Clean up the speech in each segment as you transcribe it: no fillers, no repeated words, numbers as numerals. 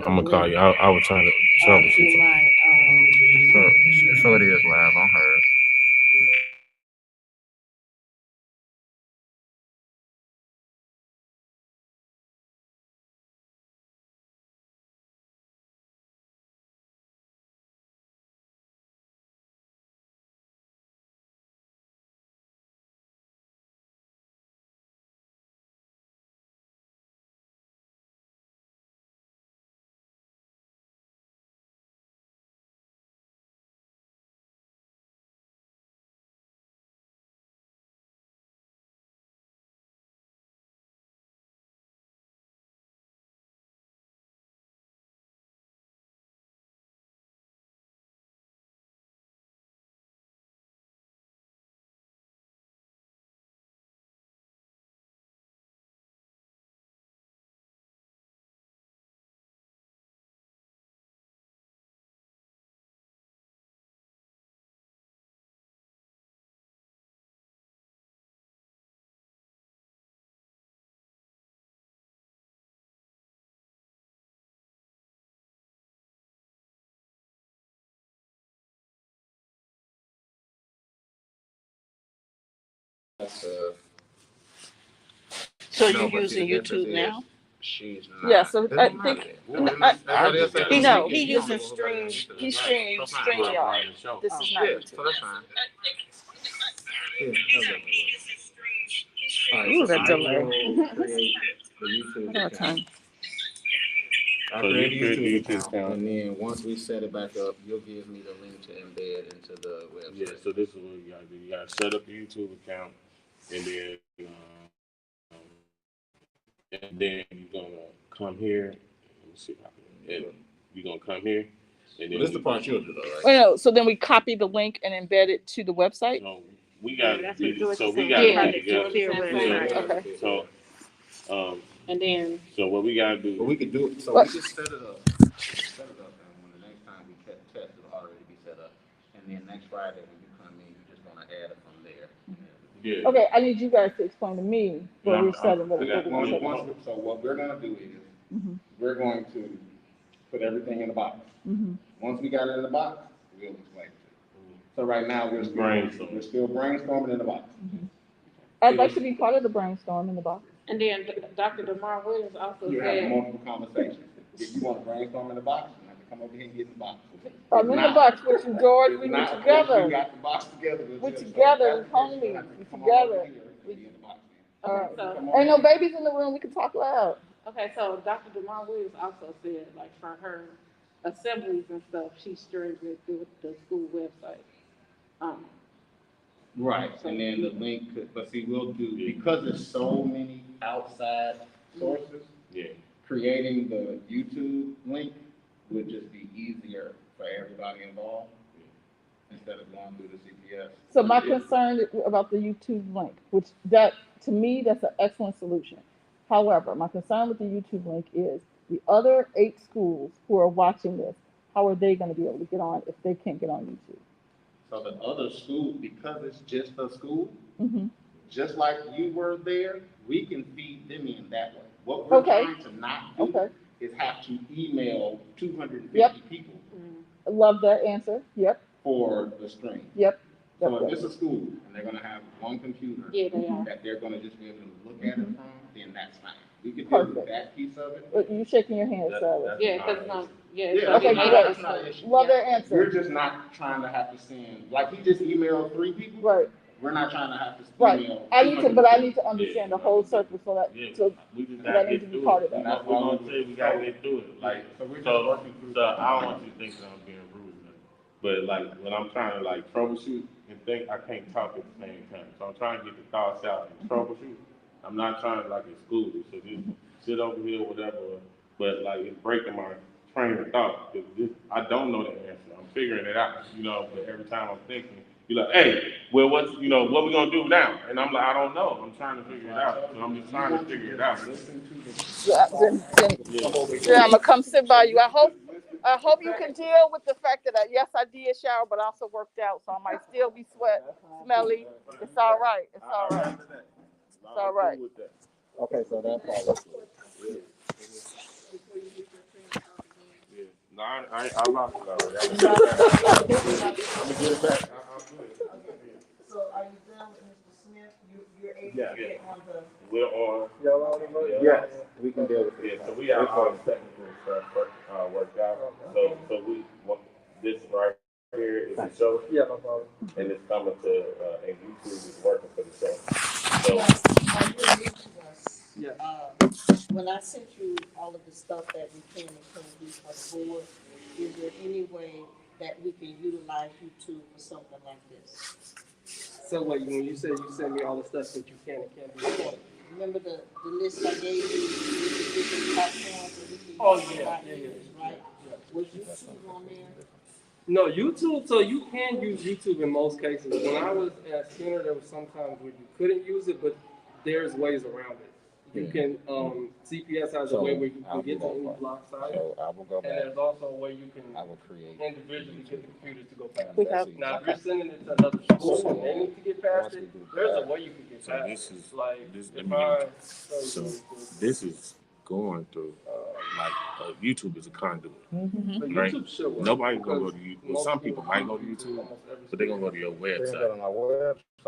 I'm gonna call you. I was trying to troubleshoot Do something. my So it is live on hers. so No, you're but see, the using difference YouTube is now? she's Yeah, not. so It I don't matter think then. That's I what they'll just say. got he it. know You he you don't using know who got it on stream. YouTube. He's Right. streaming So fine. To a StreamYard. private show. This Oh, is not Yeah, YouTube. so that's fine. Yeah, that's definitely all right, Ooh, so that I delay. will create the What YouTube about account. time? I'll So you create create the the YouTube YouTube account, account. and then once we set it back up, you'll give me the link to embed into the Yeah. website. So this is what you gotta do. You gotta set up the YouTube account, and then you're gonna come here. Let me see if I can. And you're gonna come here, and Well, then this is the part you'll do, though, right? Oh no, so then we copy the link and embed it to the website. so we yeah, gotta that's do. what So we you're gotta saying. do Yeah, it do it together. to your website. Okay. So um, And then so what we gotta But do. we could do it, so What? we can set it up. Set it up, and when the next time we test, it'll already be set up. And then next Friday, when you come in, you just wanna add it from there. Yeah. Okay, I need you guys to explain to me And what we're setting. I got What we're setting. So what we're gonna do is, Mm-hmm. we're going to put everything in the box. Mm-hmm. Once we got it in the box, we'll explain it to you. So right now, Brainstorming. we're still brainstorming in the box. I'd like to be part of the brainstorm in the box. and then Dr. DeMar Williams also You have said, multiple conversations. If you wanna brainstorm in the box, you have to come over here and get in the box. I'm in the box with you, George. If We not, once together. we got the box together, We're just together. start We homies. application, you have to We come on over together. here and be in the box. All right. so Ain't no babies in the room. We can talk loud. okay, so Dr. DeMar Williams also said, like, for her assemblies and stuff, she streams it through the school website. Um, Right, and then the link, but see, we'll do, because there's so many outside sources, Yeah. creating the YouTube link would just be easier for everybody involved instead of going through the CPS. So my concern about the YouTube link, which that to me that's an excellent solution. However, my concern with the YouTube link is the other 8 schools who are watching this. How are they going to be able to get on if they can't get on YouTube? So the other school, because it's just a school, Mm-hmm. just like you were there, we can feed them in that way. What we're Okay. trying to not do Okay. is have to email 250 Yep. people I love that answer. Yep. for the stream. Yep. So Yep. if it's a school and they're gonna have one computer yeah, they are. that they're gonna just be able to look at it from, then that's fine. We can deal Perfect. with that piece of it. You shaking your hand, Sarah. Yeah, because no, yeah, Yeah, so Okay, they that's great. that's not an issue. Love that We're answer. just not trying to have to send, like, he just emailed 3 people. Right. We're not trying to have to Right. email. I need to, but I need 250. to understand the whole circle so that Yeah. so We just that gotta needs get to be through part it. of that. That's what we're gonna say. We gotta get through it. Like So we're just so. working through. So I don't want you to think that I'm being rude, or nothing. But like when I'm trying to like troubleshoot and think, I can't talk at the same time. So I'm trying to get the thoughts out and troubleshoot. I'm not trying to like exclude it. So just sit over here, whatever. But like it's breaking my train of thought because I don't know the answer. I'm figuring it out, But every time I'm thinking, you're like, hey, well, what we gonna do now? And I'm like, I don't know. I'm trying to figure it out. So I'm just trying to figure it out. Listen to the. Yeah, yeah, I'm gonna come sit by you. I hope you can deal with the fact that yes, I did shower, but I also worked out, so I might still be smelly. It's all right. It's all right. It's all right. Okay, so that's all. No, I lost it already. I'm gonna get it back. I'm good. So are you done with Mr. Smith? You're able Yeah. to get on the. We're on. Yes, we can deal with Yeah, it. so we have all the technical stuff worked out. So we want this right here is the show. Yeah, no problem. And it's coming to and YouTube is working for the show. So Are you new to us? Yeah. When I sent you all of the stuff that we can and can't do for the board, is there any way that we can utilize YouTube for something like this? So wait, when you said you send me all the stuff that you can and can't do, what? Remember the list I gave you, the different platforms that we can use? Oh, for yeah, our yeah, yeah. use, right? Was YouTube on there? No, YouTube, so you can use YouTube in most cases. When I was at Skinner, there was sometimes where you couldn't use it, but there's ways around it. You can, CPS has a way where you can get to any block site. So I will go And back, there's also a way you can I will create. individually get the computers to go past We it. have- Now, if you're sending it to another school and they need to get past it, there's a way you can get So past this it. is- Like, this- if let me I get so this is going through YouTube is a conduit. But Right. YouTube should work. Nobody's gonna go to because YouTube. Well, most some people might go to use YouTube, almost every but they're gonna go school. to your They're gonna go website. to my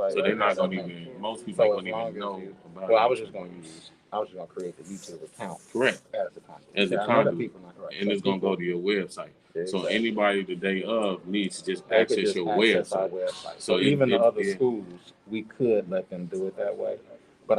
website. So they're not gonna Okay. even. Most people So ain't as gonna long even as know you- about. Well, I it. was just gonna create the YouTube account Correct. as the conduit. As a I know that conduit. people not right. And So it's gonna people- go to your website. So Exactly. anybody the day of needs to just They could access just your access our website. website. So So even the it- other it- schools, we could let them do it that way, but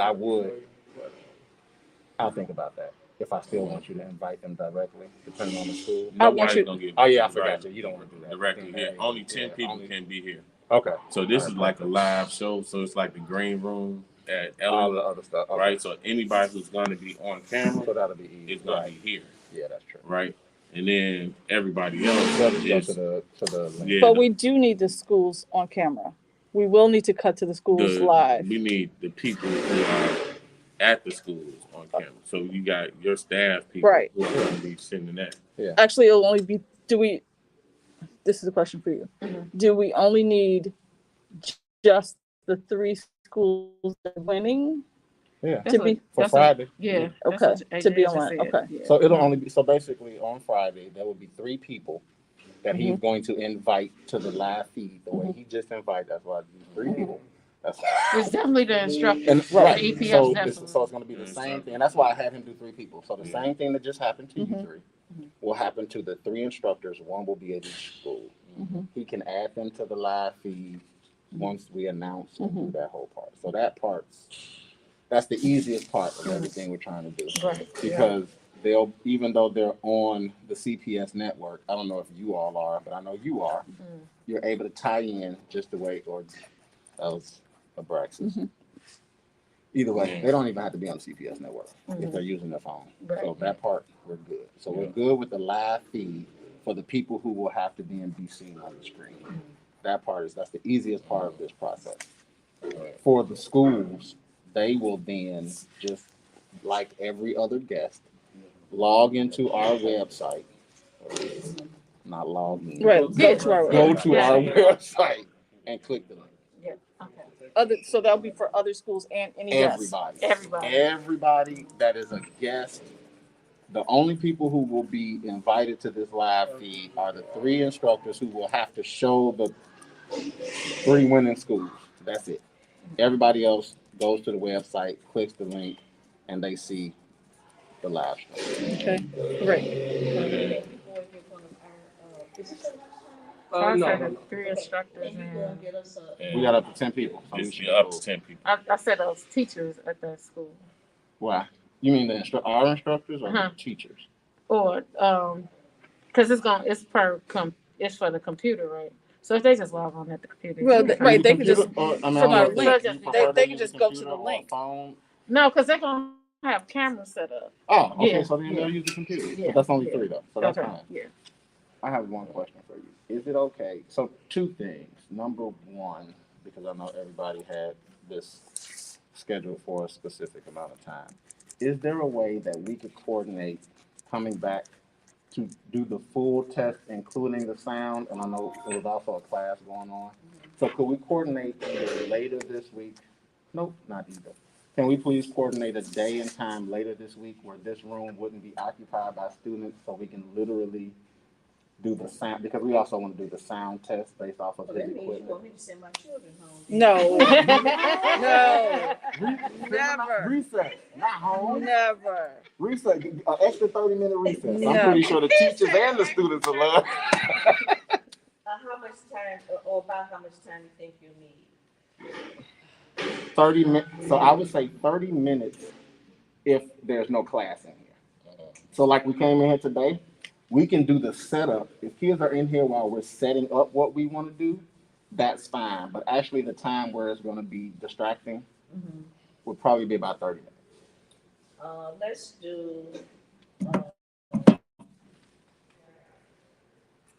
I'll think about that. If I still want you to invite them directly, depending on the school. I want Nobody's you- gonna get. Oh, yeah, I forgot right, you. You don't wanna do that. Directly here. Only 10 Yeah, people only- can be here. Okay. So this All is right, like a perfect. live show. So it's like the green room at All Ellen, the other stuff. Okay. right? So anybody who's gonna be on So camera that'll be easy. is gonna Right. be here, Yeah, that's true. right? And then everybody They'll else just go is to the link. yeah. But we do need the schools on camera. We will need to cut to the schools live. We need the people who are at the schools on camera. So you got your staff people Right. who are going to be sending that. Actually, it'll only be, this is a question for you. Do we only need just the 3 schools that are winning Yeah. to be, For Friday. Yeah. that's okay, what to be AJ just online, said. okay. Yeah. So it'll only be, so basically on Friday, there will be 3 people that he's Mm-hmm. going to invite to the live feed. The way he just invited, that's why these 3 people. That's It's definitely the instructors. and The right. EPS So definitely. it's going to be the same thing, and that's why I had him do 3 people. So the Yeah. same thing that just happened to Mhm. you 3 will happen to the 3 instructors. 1 will be at each school. Mhm. He can add them to the live feed once we announce and do Mhm. that whole part. So that's the easiest part of everything we're trying to do. Right. Because they'll, even though they're on the CPS network, I don't know if you all are, but I know you are, you're able to tie in just the way, or that was Abraxas. Mhm. Either way, they don't even have to be on the CPS network if they're using their phone. So Right. that part, we're good. So we're good with the live feed for the people who will have to be seen on the screen. That part that's the easiest part of this process. For the schools, they will then, just like every other guest, log into our website. Not log in. Right, go to our, Go to Yeah. our website and click the link. Yeah. Okay. so that'll be for other schools and any guests. Everybody. Everybody. Everybody that is a guest. The only people who will be invited to this live feed are the 3 instructors who will have to show the 3 winning schools. That's it. Everybody else goes to the website, clicks the link, and they see the live stream. Okay, great. No. 3 instructors And you gonna and get us a. And We got up to 10 people. So we it's should up go. to 10 people. I said those teachers at that school. Why? You mean our instructors or Uh-huh. the teachers? Or because it's for the computer, right? So if they just log on at the computer. Well, right, they can just, Or, I mean, from I don't our know if link, you they- prefer they to can use just a go to computer the or a link. phone. No, because they're gonna have cameras set up. Oh, okay. Yeah, So then yeah. they'll use the computer. Yeah, But that's only yeah. 3 though. So that's Okay. fine. Yeah. I have one question for you. Is it okay? So 2 things. Number 1, because I know everybody had this scheduled for a specific amount of time. Is there a way that we could coordinate coming back to do the full test, including the sound? And I know there was also a class going on. So could we coordinate either later this week? Nope, not either. Can we please coordinate a day and time later this week where this room wouldn't be occupied by students so we can literally do the sound, because we also want to do the sound test based off of Well, his that means you equipment. want me to send my children home. No. No. Never. Recess, not home. Never. Recess, an extra 30-minute recess. I'm No. pretty sure the teachers and the students will love. How much time, or about how much time you think you need? 30 minutes. So I would say 30 minutes if there's no class in here. So like we came in here today, we can do the setup. If kids are in here while we're setting up what we want to do, that's fine. But actually the time where it's going to be distracting would probably be about 30 minutes. Let's do,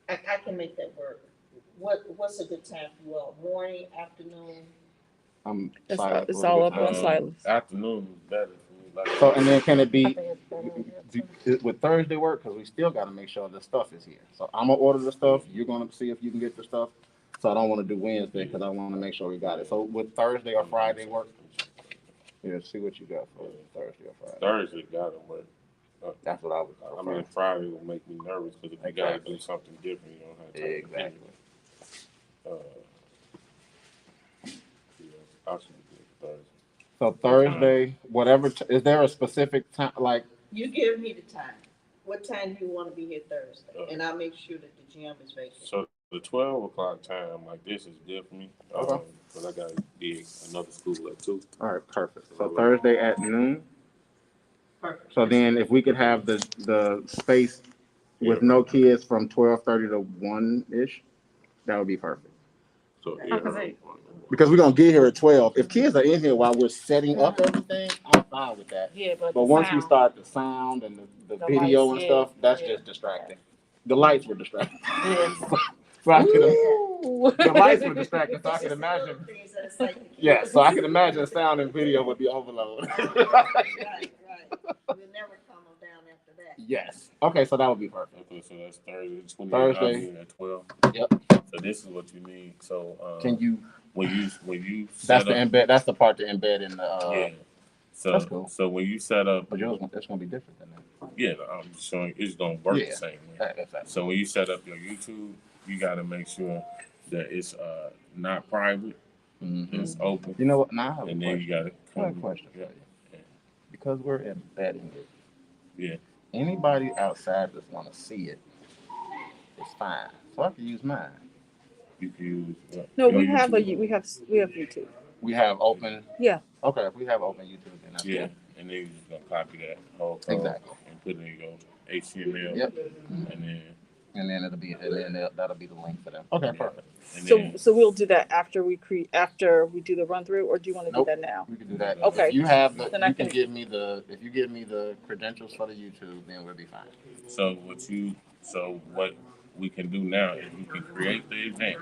I can make that work. What's a good time for you all? Morning, afternoon? It's all up on Silas. Afternoon is better for me. Like, So, and then can it I be, think it's better. would Thursday work? Because we still got to make sure the stuff is here. So I'm going to order the stuff. You're going to see if you can get the stuff. So I don't want to do Wednesday because I want to make sure we got it. So would Thursday or Friday work? Yeah, see what you got for Thursday or Friday. Thursday gotta work. That's what I would I mean, Friday will make me nervous because if you gotta do something different, you don't have time. Exactly. Yeah, I should be good for Thursday. So Thursday, whatever, is there a specific time, like, You give me the time. What time do you want to be here Thursday? And I'll make sure that the gym is vacant. So the 12 o'clock time, like this is good for me. Okay. Because I gotta be another school at 2. all right, perfect. So Thursday at noon? Perfect. So then if we could have the space with no kids from 12:30 to 1-ish, that would be perfect. So Because we're gonna get here at 12. If kids are in here while we're setting up everything, I'm fine with that. Yeah, but But once we start the sound and the video lights, and stuff, that's yeah. just distracting. The lights were distracting. Yes. So I could, Ooh. the lights were distracting, so I can imagine. Yeah, so I can imagine sound and video would be overload. Right. We'll never calm them down after that. Yes. Okay, so that would be perfect. Okay, so that's Thursday, 28th. Thursday. At 12. Yep. So this is what you need. So Can you? when you That's set the up, embed. That's the part to embed in the. yeah. So That's cool. So when you set up, But yours, that's gonna be different than that. yeah, I'm showing it's gonna work Yeah. the same way. Exactly. So when you set up your YouTube, you gotta make sure that it's not private, it's open, You know what? Now I have a and then you question. gotta I have a question for Yeah. you. Because we're embedding it. Yeah. Anybody outside that's want to see it, it's fine. So I can use mine. You can use. No, your we have YouTube. we have YouTube. We have open. Yeah. Okay, if we have open YouTube, then that's Yeah, good. and then you're just gonna copy that whole code Exactly. and put it in your HTML. Yep. And then That'll be the link for them. Okay, perfect. and So then we'll do that after we do the run through, or do you want to Nope. do that now? We can do that. Okay. If you have Then I you can can- give me if you give me the credentials for the YouTube, then we'll be fine. so what we can do now is we can create the event,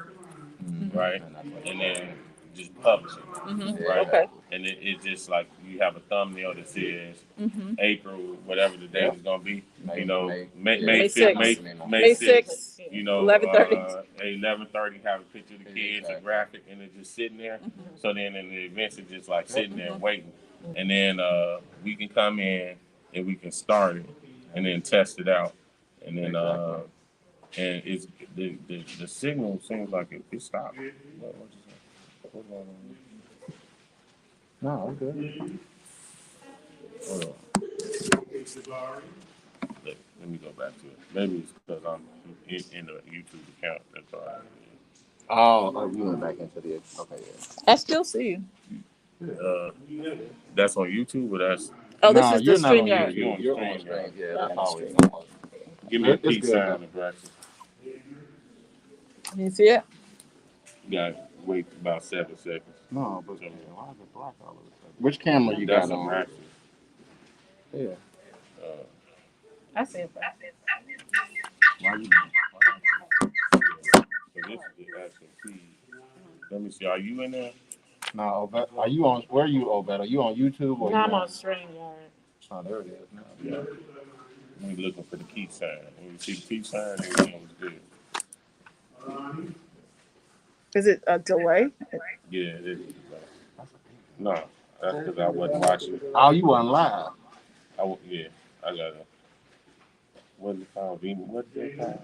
right? And then just publish it. Mm-hmm. Right. Okay. And it's just like you have a thumbnail that says Mm-hmm. April, whatever the date is gonna be. May- You know, May- May May 5th, 6th. May May 6th. 6th. You know, 11:30. at 11:30, have a picture of the kids, a Exactly. graphic, and it's just sitting there. Mm-hmm. So then in the events, it's just like sitting there waiting. And then we can come in and we can start it and then test it out. And then and it's the signal seems like it stopped. What's going on? No, I'm good. Hold on. Let me go back to it. Maybe it's because I'm in the YouTube account. That's all right. Oh, you went back into the okay. Yeah. I still see you. That's on YouTube, or that's Oh, this No, is the you're not on StreamYard. You're on You're stream, on stream. right? Yeah, that's always on. give me a It's peace good, sign of Braxton. You see it? You gotta wait about 7 seconds. No, but why is it black all of a sudden? Which camera you That's got a on? Braxton. Yeah. I see it. Why you? So this is the actual feed. Let me see. Are you in there? No, Obed, are you on? Where are you, Obed? Are you on YouTube or? No, I'm you on StreamYard. Oh, there it is. Now. Yeah. We looking for the peace sign. When you see the peace sign, everything was good. Is it a delay? Yeah, it is. No, that's because I wasn't watching. Oh, you on live? Yeah, I got it. What's it called? What's it called?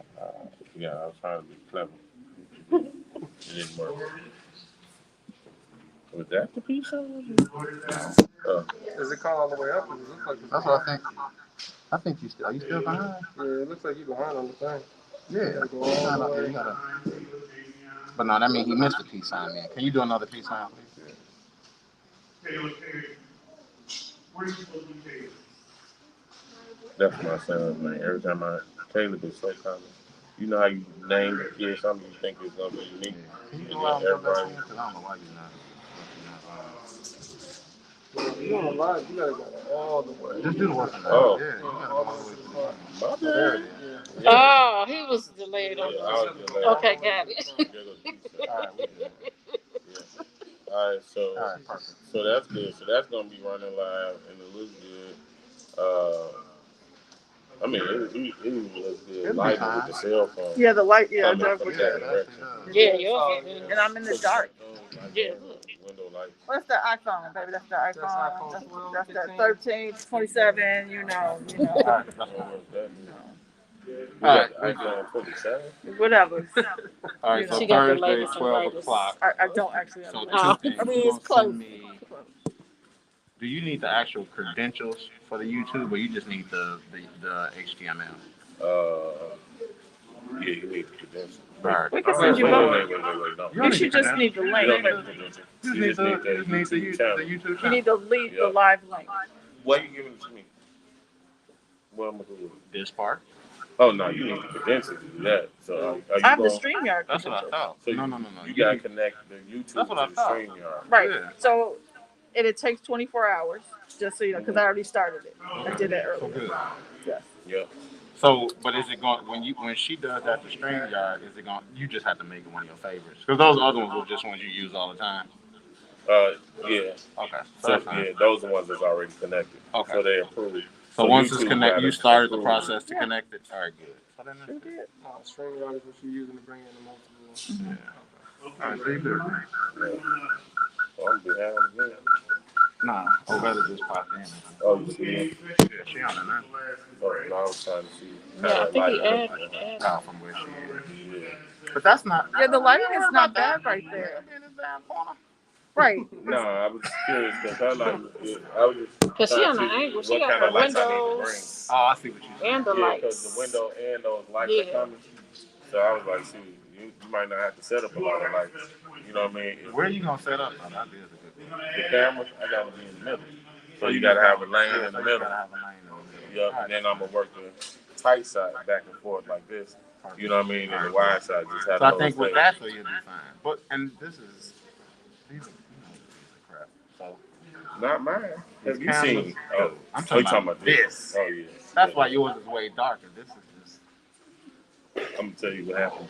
Yeah, I was trying to be clever. It didn't work. Was that the piece I was? Is it called all the way up? It looks like it's That's what I think. I think you still. Are you still behind? Yeah, it looks like you're behind on the thing. Yeah. You gotta go all the way. You gotta. But no, that means he missed the peace sign. Man, can you do another peace sign, please? That's my son's name. Every time Caleb is so common. You know how you name a kid something you think is gonna be unique, Can you and go out then and come back everybody. in? Because I don't know why you're not. You on the live, you gotta go all the way. Just do the work on that. Oh, Yeah, you gotta go all the way to the end. my Oh, there it bad. is. Yeah. Oh, he was delayed Yeah, on I the. was delayed. Okay, got it. There goes the piece. All right, we good. Yeah. All right, All right, perfect. so that's good. So that's gonna be running live, and it looks good. I mean, it looks good. It'll be Lighting fine. with the cell phone. Yeah, the light, yeah, it Coming does from look that good. direction. Yeah, yours is good. And I'm in the dark. Yeah, look. Window lights. What's the iPhone, baby? That's the That's iPhone. iPhone 12, That's that 15. 13, 27, you know. All right, that's So fine. what's that? You All got right, the iPhone 27? Whatever. All right, You so know. She got the Thursday, latest and 12 greatest. o'clock. I don't actually have So it. two Oh. things. I mean, You it's gonna close. send me? Do you need the actual credentials for the YouTube, or you just need the HTML? Yeah, you need the credentials. All right. We can All send right, you wait, both. wait, Wait, no. You don't You need should the just need the You link. don't need But the credentials. You You just need the YouTube channel. YouTube you channel. need the Yeah. live link. Why you giving it to me? What am I doing? This part. Oh no, you need the credentials to do that. So are I you have the going? StreamYard That's what I credentials. thought. So No. you gotta connect the YouTube That's what I to the thought. StreamYard. Right. Yeah. So it takes 24 hours, just so you know, because I already started it. I did that So earlier. good. Yes. Yeah. So, but is it going when she does that to StreamYard? Is it going? You just have to make it one of your favorites because those other ones are just ones you use all the time. Yeah. Okay. So That's fine. yeah, those are the ones that's already connected. Okay. So they approved. So once it's YouTube connected, gotta you started the approve. process to connect it. All right, good. So then Sure that's good. did. StreamYard is what you're using to bring in the multiple. Yeah. All right, so you good. Oh, I'm behind again. Nah, Ovetta just popped in. Oh, you see it? Yeah, she on it now. Oh, no, I was trying to see. Yeah, I think he light added. Out from where she is. Yeah. But that's not. Yeah, the lighting I is don't not worry about bad right that. there. Be in this damn corner. Right. No, I was curious because I was just Cause she trying on to an see angle. She what got kind her of lights I need to bring. windows Oh, I see what you saying. and the Yeah, lights. because the window and those lights Yeah. are coming. So I was like, shoot, you might not have to set up a lot of lights. You know what I mean? Where are you gonna set up? Oh, that is a good one. The cameras, I got to be in the middle. So you got to have a lane in the So you middle. gotta have a lane in the middle. Yep, and then I'm going to work the tight side back and forth like this. You know what I mean? And the wide side just have So I those think with things. that, so you'll be fine. But and this is these are crap. So Not mine. Have you cameras- seen? Oh, I'm you talking about this. Oh, yeah. That's why yours is way darker. This is I'm going to tell you what happened.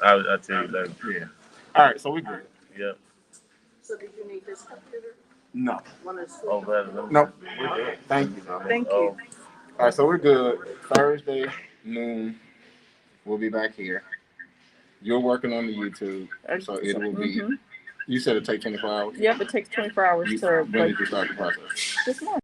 I'll tell you later. just yeah. All right, so we good. Yep. So do you need this computer? No, One of the Oh, better. nope. We're good. Thank you. Thank you. All right, so we're good. Thursday noon, we'll be back here. You're working on the YouTube, so it will be. Mhm. You said it take 24 hours. Yep, it takes 24 hours You, to when like did you start the process? this morning.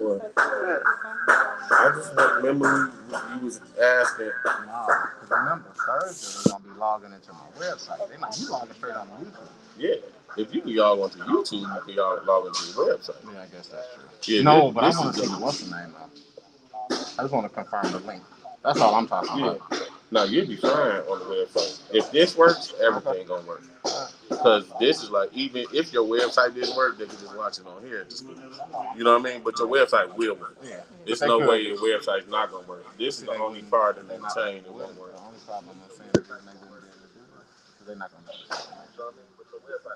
Well, I just remember you was asking. No, because remember, Thursday they're gonna be logging into my website. They're not you logging straight on YouTube. Yeah, if you can y'all onto YouTube, you can y'all log into the website. Yeah, I guess that's true. Yeah, No, but I this want to is see what's the name though. I just want to confirm the link. That's all I'm talking Yeah. about. Now you'll be fine on the website. If this works, everything gonna work. Because this is like, even if your website didn't work, they can just watch it on here at the school. You know what I mean? But your website will work. Yeah. There's no way your website's not gonna work. This is the only part in the chain that won't work. The only problem I'm saying is they wouldn't be able to do it because they're not gonna know.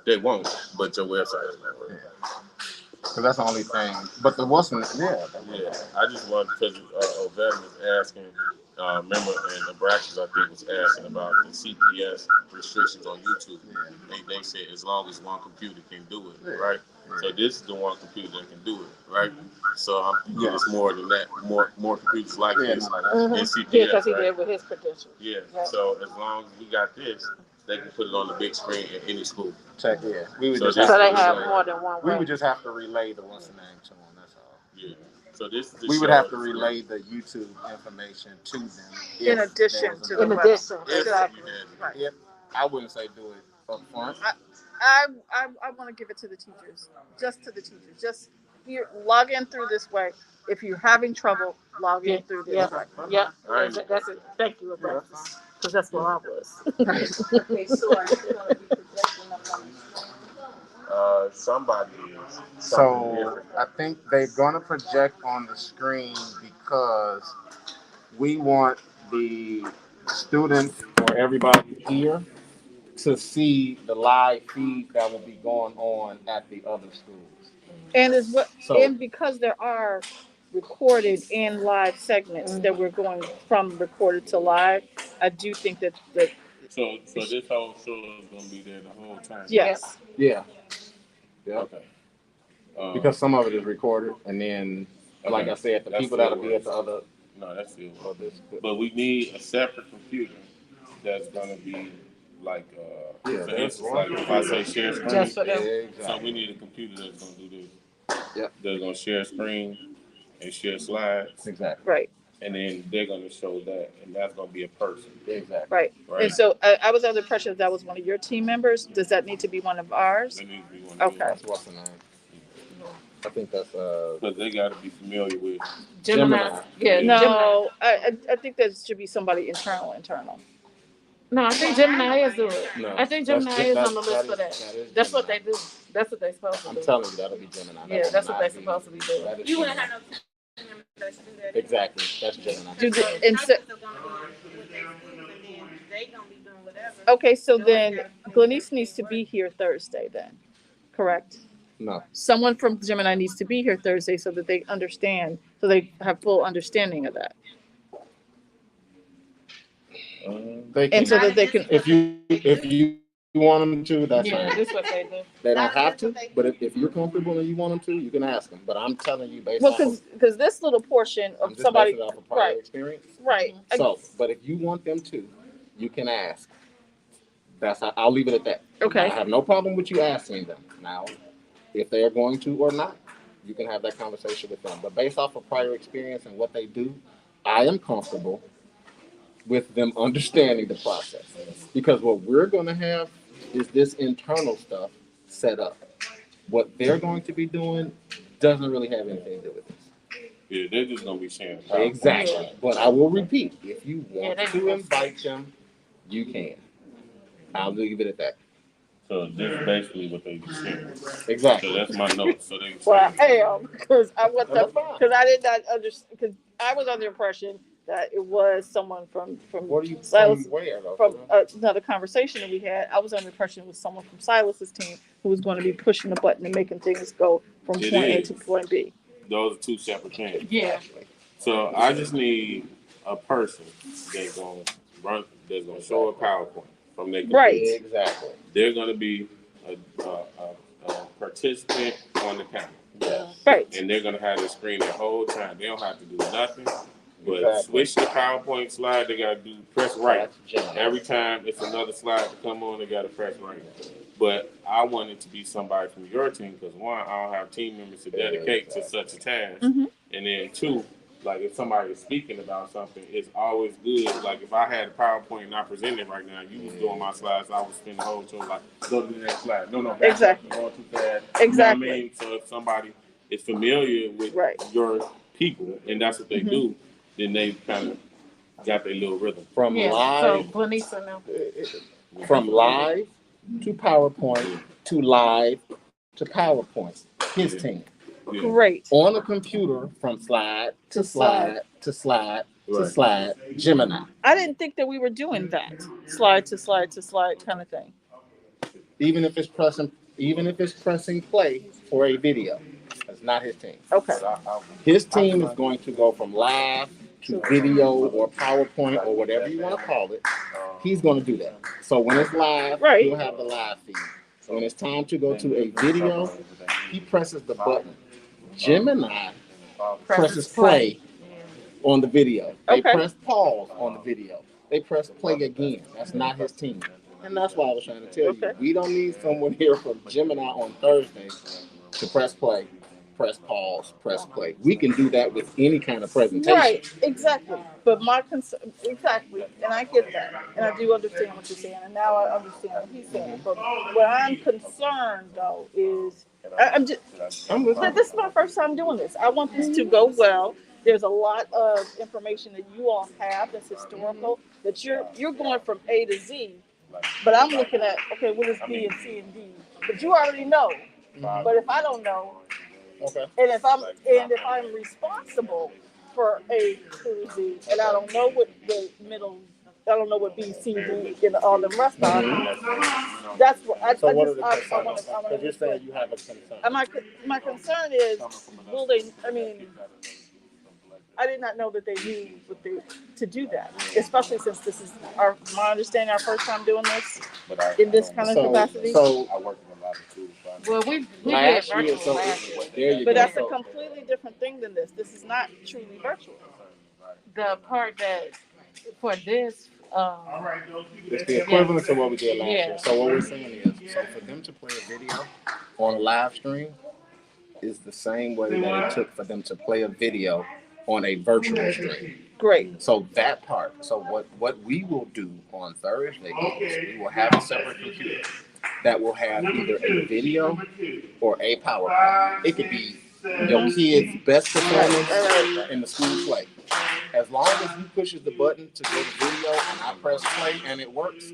They won't, but your website is not working. Yeah. Because that's the only thing. But there wasn't. Yeah. Yeah, I just wanted, because O'Veteran was asking, remember, and Nebraska, I think, was asking about the CPS restrictions on YouTube. They said as long as one computer can do it, right? So this is the one computer that can do it, right? So I'm thinking it's more than that, more computers like this in CPS, Yeah, because he right? did with his credentials. Yeah. So as long as we got this, they can put it on the big screen at any school. Check. Yeah. We would So just So have they to have relay. more than one We way. would just have to relay the what's the name to them. That's all. Yeah. So this is the We would show. have to relay the YouTube information to them. In if addition there was to a- the If website. you Exactly. had- Right. If I wouldn't say do it up front. I want to give it to the teachers, just to the teachers. Just here, log in through this way. If you're having trouble, log in through this way. Yeah. Alright. That's it. Thank you, Rebecca. Because that's where I was. Okay, so are you gonna be projecting up on the screen? Somebody is. So I think they're gonna project on the screen because we want the students or everybody here to see the live feed that will be going on at the other schools. And is what So- and because there are recorded and live segments that we're going from recorded to live, I do think that So this whole show is gonna be there the whole time. yes. Yeah. Yep. Okay. Because some of it is recorded, and then, like I said, the That's people still that'll be at the works. other. No, that's still. Or this, But we need a separate computer that's gonna be like, Yeah, for that's instance, one. like if I say share screen, Just for them. so Exactly. we need a computer that's gonna do this. Yep. They're gonna share screen and share slides, Exactly. Right. and then they're gonna show that, and that's gonna be a person, Exactly. Right. right? And so I was under the impression that was one of your team members. Does that need to be one of ours? That needs to be one. Okay. That's what's the name. I think that's Because they gotta be familiar with. Gemini. Yeah. Gemini. No, I think that should be somebody internal. No, I think Gemini is doing it. No, I think that's- Gemini is on the that list is- for that. that is That's what Gemini. they do. That's what they're supposed to I'm do. telling you, that'll be Gemini. That Yeah, will that's what not they're be- supposed to be doing. that is You wouldn't Gemini. have no team members to do that. Exactly. That's Gemini. Do the, The and so, types are gonna be with their schools, and then they gonna be doing whatever. okay, so then Glenise needs to be here Thursday then, correct? No. Someone from Gemini needs to be here Thursday so that they understand, so they have full understanding of that. They can, And so that they can, if you want them to, that's Yeah, fine. that's what they do. They don't have to, but if you're comfortable and you want them to, you can ask them. But I'm telling you based well, off of, because this little portion I'm of just somebody, basing it off of prior right, experience. right. So, but if you want them to, you can ask. That's how, I'll leave it at that. Okay. I have no problem with you asking them. Now, if they are going to or not, you can have that conversation with them. But based off of prior experience and what they do, I am comfortable with them understanding the process. Because what we're going to have is this internal stuff set up. What they're going to be doing doesn't really have anything to do with this. Yeah, they're just gonna be sharing. Exactly. But I will repeat, if you Yeah, want they- to invite them, you can. I'll leave it at that. So this is basically what they just sharing. So Exactly. that's my notes. So they. Well, I am, because I want That's fine. because I did not understand, because I was under the impression that it was someone from What are you Silas, from where though? from another conversation that we had. I was under the impression it was someone from Silas's team who was going to be pushing the button and making things go from It point A is. to point B. Those are two separate things. Yeah. So I just need a person that's gonna run, that's gonna show a PowerPoint from their computer. Right. Exactly. They're gonna be a participant on the camera, Yes. Right. and they're gonna have the screen the whole time. They don't have to do nothing but Exactly. switch the PowerPoint slide. They gotta press right That's Gemini. every time. It's another slide to come on. They gotta press right. But I want it to be somebody from your team because one, I don't have team members to dedicate to such a task, and then two, like if somebody is speaking about something, it's always good. Like if I had a PowerPoint and I presented right now, you was doing my slides, I would spend the whole show like go to the next slide. No, back Exactly. up, going too fast. Exactly. You know what I mean? So if somebody is familiar with Right. your people and that's what they do, then they kind of got their little rhythm. From Yeah, so live, Vanessa now. from live to PowerPoint to live to PowerPoint. His team. Yeah. Great. On a computer from slide to slide to slide to Right. slide. Gemini. I didn't think that we were doing that slide to slide to slide kind of thing. Even if it's pressing play for a video. That's not his team. Okay. His team is going to go from live to video or PowerPoint or whatever you want to call it. He's going to do that. So when it's live, Right. he'll have the live feed. When it's time to go to a video, he presses the button. Gemini presses play on the video. They Okay. press pause on the video. They press play again. That's not his team. And that's why I was trying to tell you. We don't need someone here from Gemini on Thursday to press play, press pause, press play. We can do that with any kind of presentation. Right, exactly. But my concern, exactly, and I get that, and I do understand what you're saying, and now I understand what he's saying. But what I'm concerned though is, this is my first time doing this. I want this to go well. There's a lot of information that you all have that's historical, that you're going from A to Z. But I'm looking at, okay, what is B and C and D? But you already know. But if I don't know, Okay. and if I'm responsible for A through Z, and I don't know what the middle, I don't know what B, C, D, and all the rest are. That's what I. So I what are just, the I concerns? want Because you're saying you have a concern. And my concern is, will they? I mean, I did not know that they knew to do that, especially since this is my understanding, our first time doing this in this kind of capacity. So I work in a lot of schools. Well, we did last virtual year, so last year. there you But go. that's a So completely different thing than this. This is not truly virtual. The part that for this, it's the equivalent to what we did last Yeah. year. So what we're saying is, so for them to play a video on a live stream is the same way that it took for them to play a video on a virtual stream. Great. So that part. So what we will do on Thursday is we will have a separate computer that will have either a video or a PowerPoint. It could be your kid's best performance in the school play. As long as he pushes the button to go to video and I press play and it works,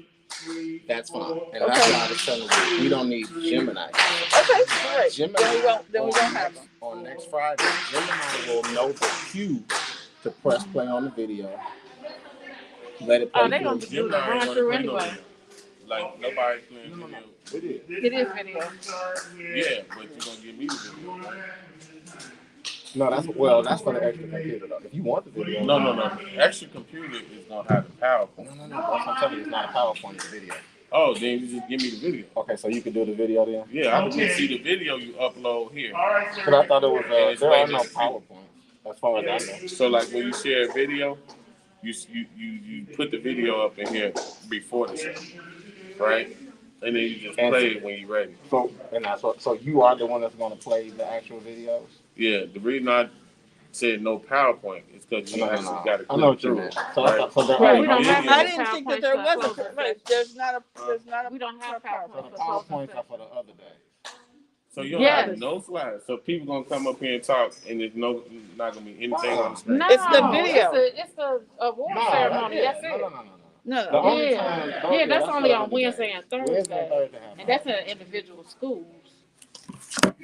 that's fine. And that's why I was telling you, we don't need Gemini. Okay, great. Gemini Then we won't have them. on next Friday, Gemini will know the cue to press play on the video. Let it play. they gonna do the run through anyway. Like nobody's doing video. It is video. Yeah, but you're gonna give me the video. Right? No, that's for the extra computer though. If you want the video. No. Extra computer is gonna have the PowerPoint. No. That's what I'm telling you. It's not a PowerPoint, it's a video. Oh, then you just give me the video. Okay, so you can do the video then? Yeah, I can see the video you upload here. But I thought it was there are no PowerPoint as far as I know. So like when you share a video, you put the video up in here before the show, right? And then you just play it when you're ready. So and that's what. So you are the one that's going to play the actual videos. Yeah, the reason I said no PowerPoint is because you actually got to I know click what you through mean. it. So Right? I thought so there Right, are we don't have I no didn't think that PowerPoint there stuff. was a. Right, there's not a. We don't have PowerPoint. the PowerPoints are for the other day. So you don't Yes. have no slides. So people gonna come up here and talk, and there's not gonna be anything on the screen. No, It's the video. It's the award ceremony. That's it. No. The only Yeah, time- yeah, that's only for on the Wednesday and Wednesday and Thursday, Thursday. and that's in individual schools.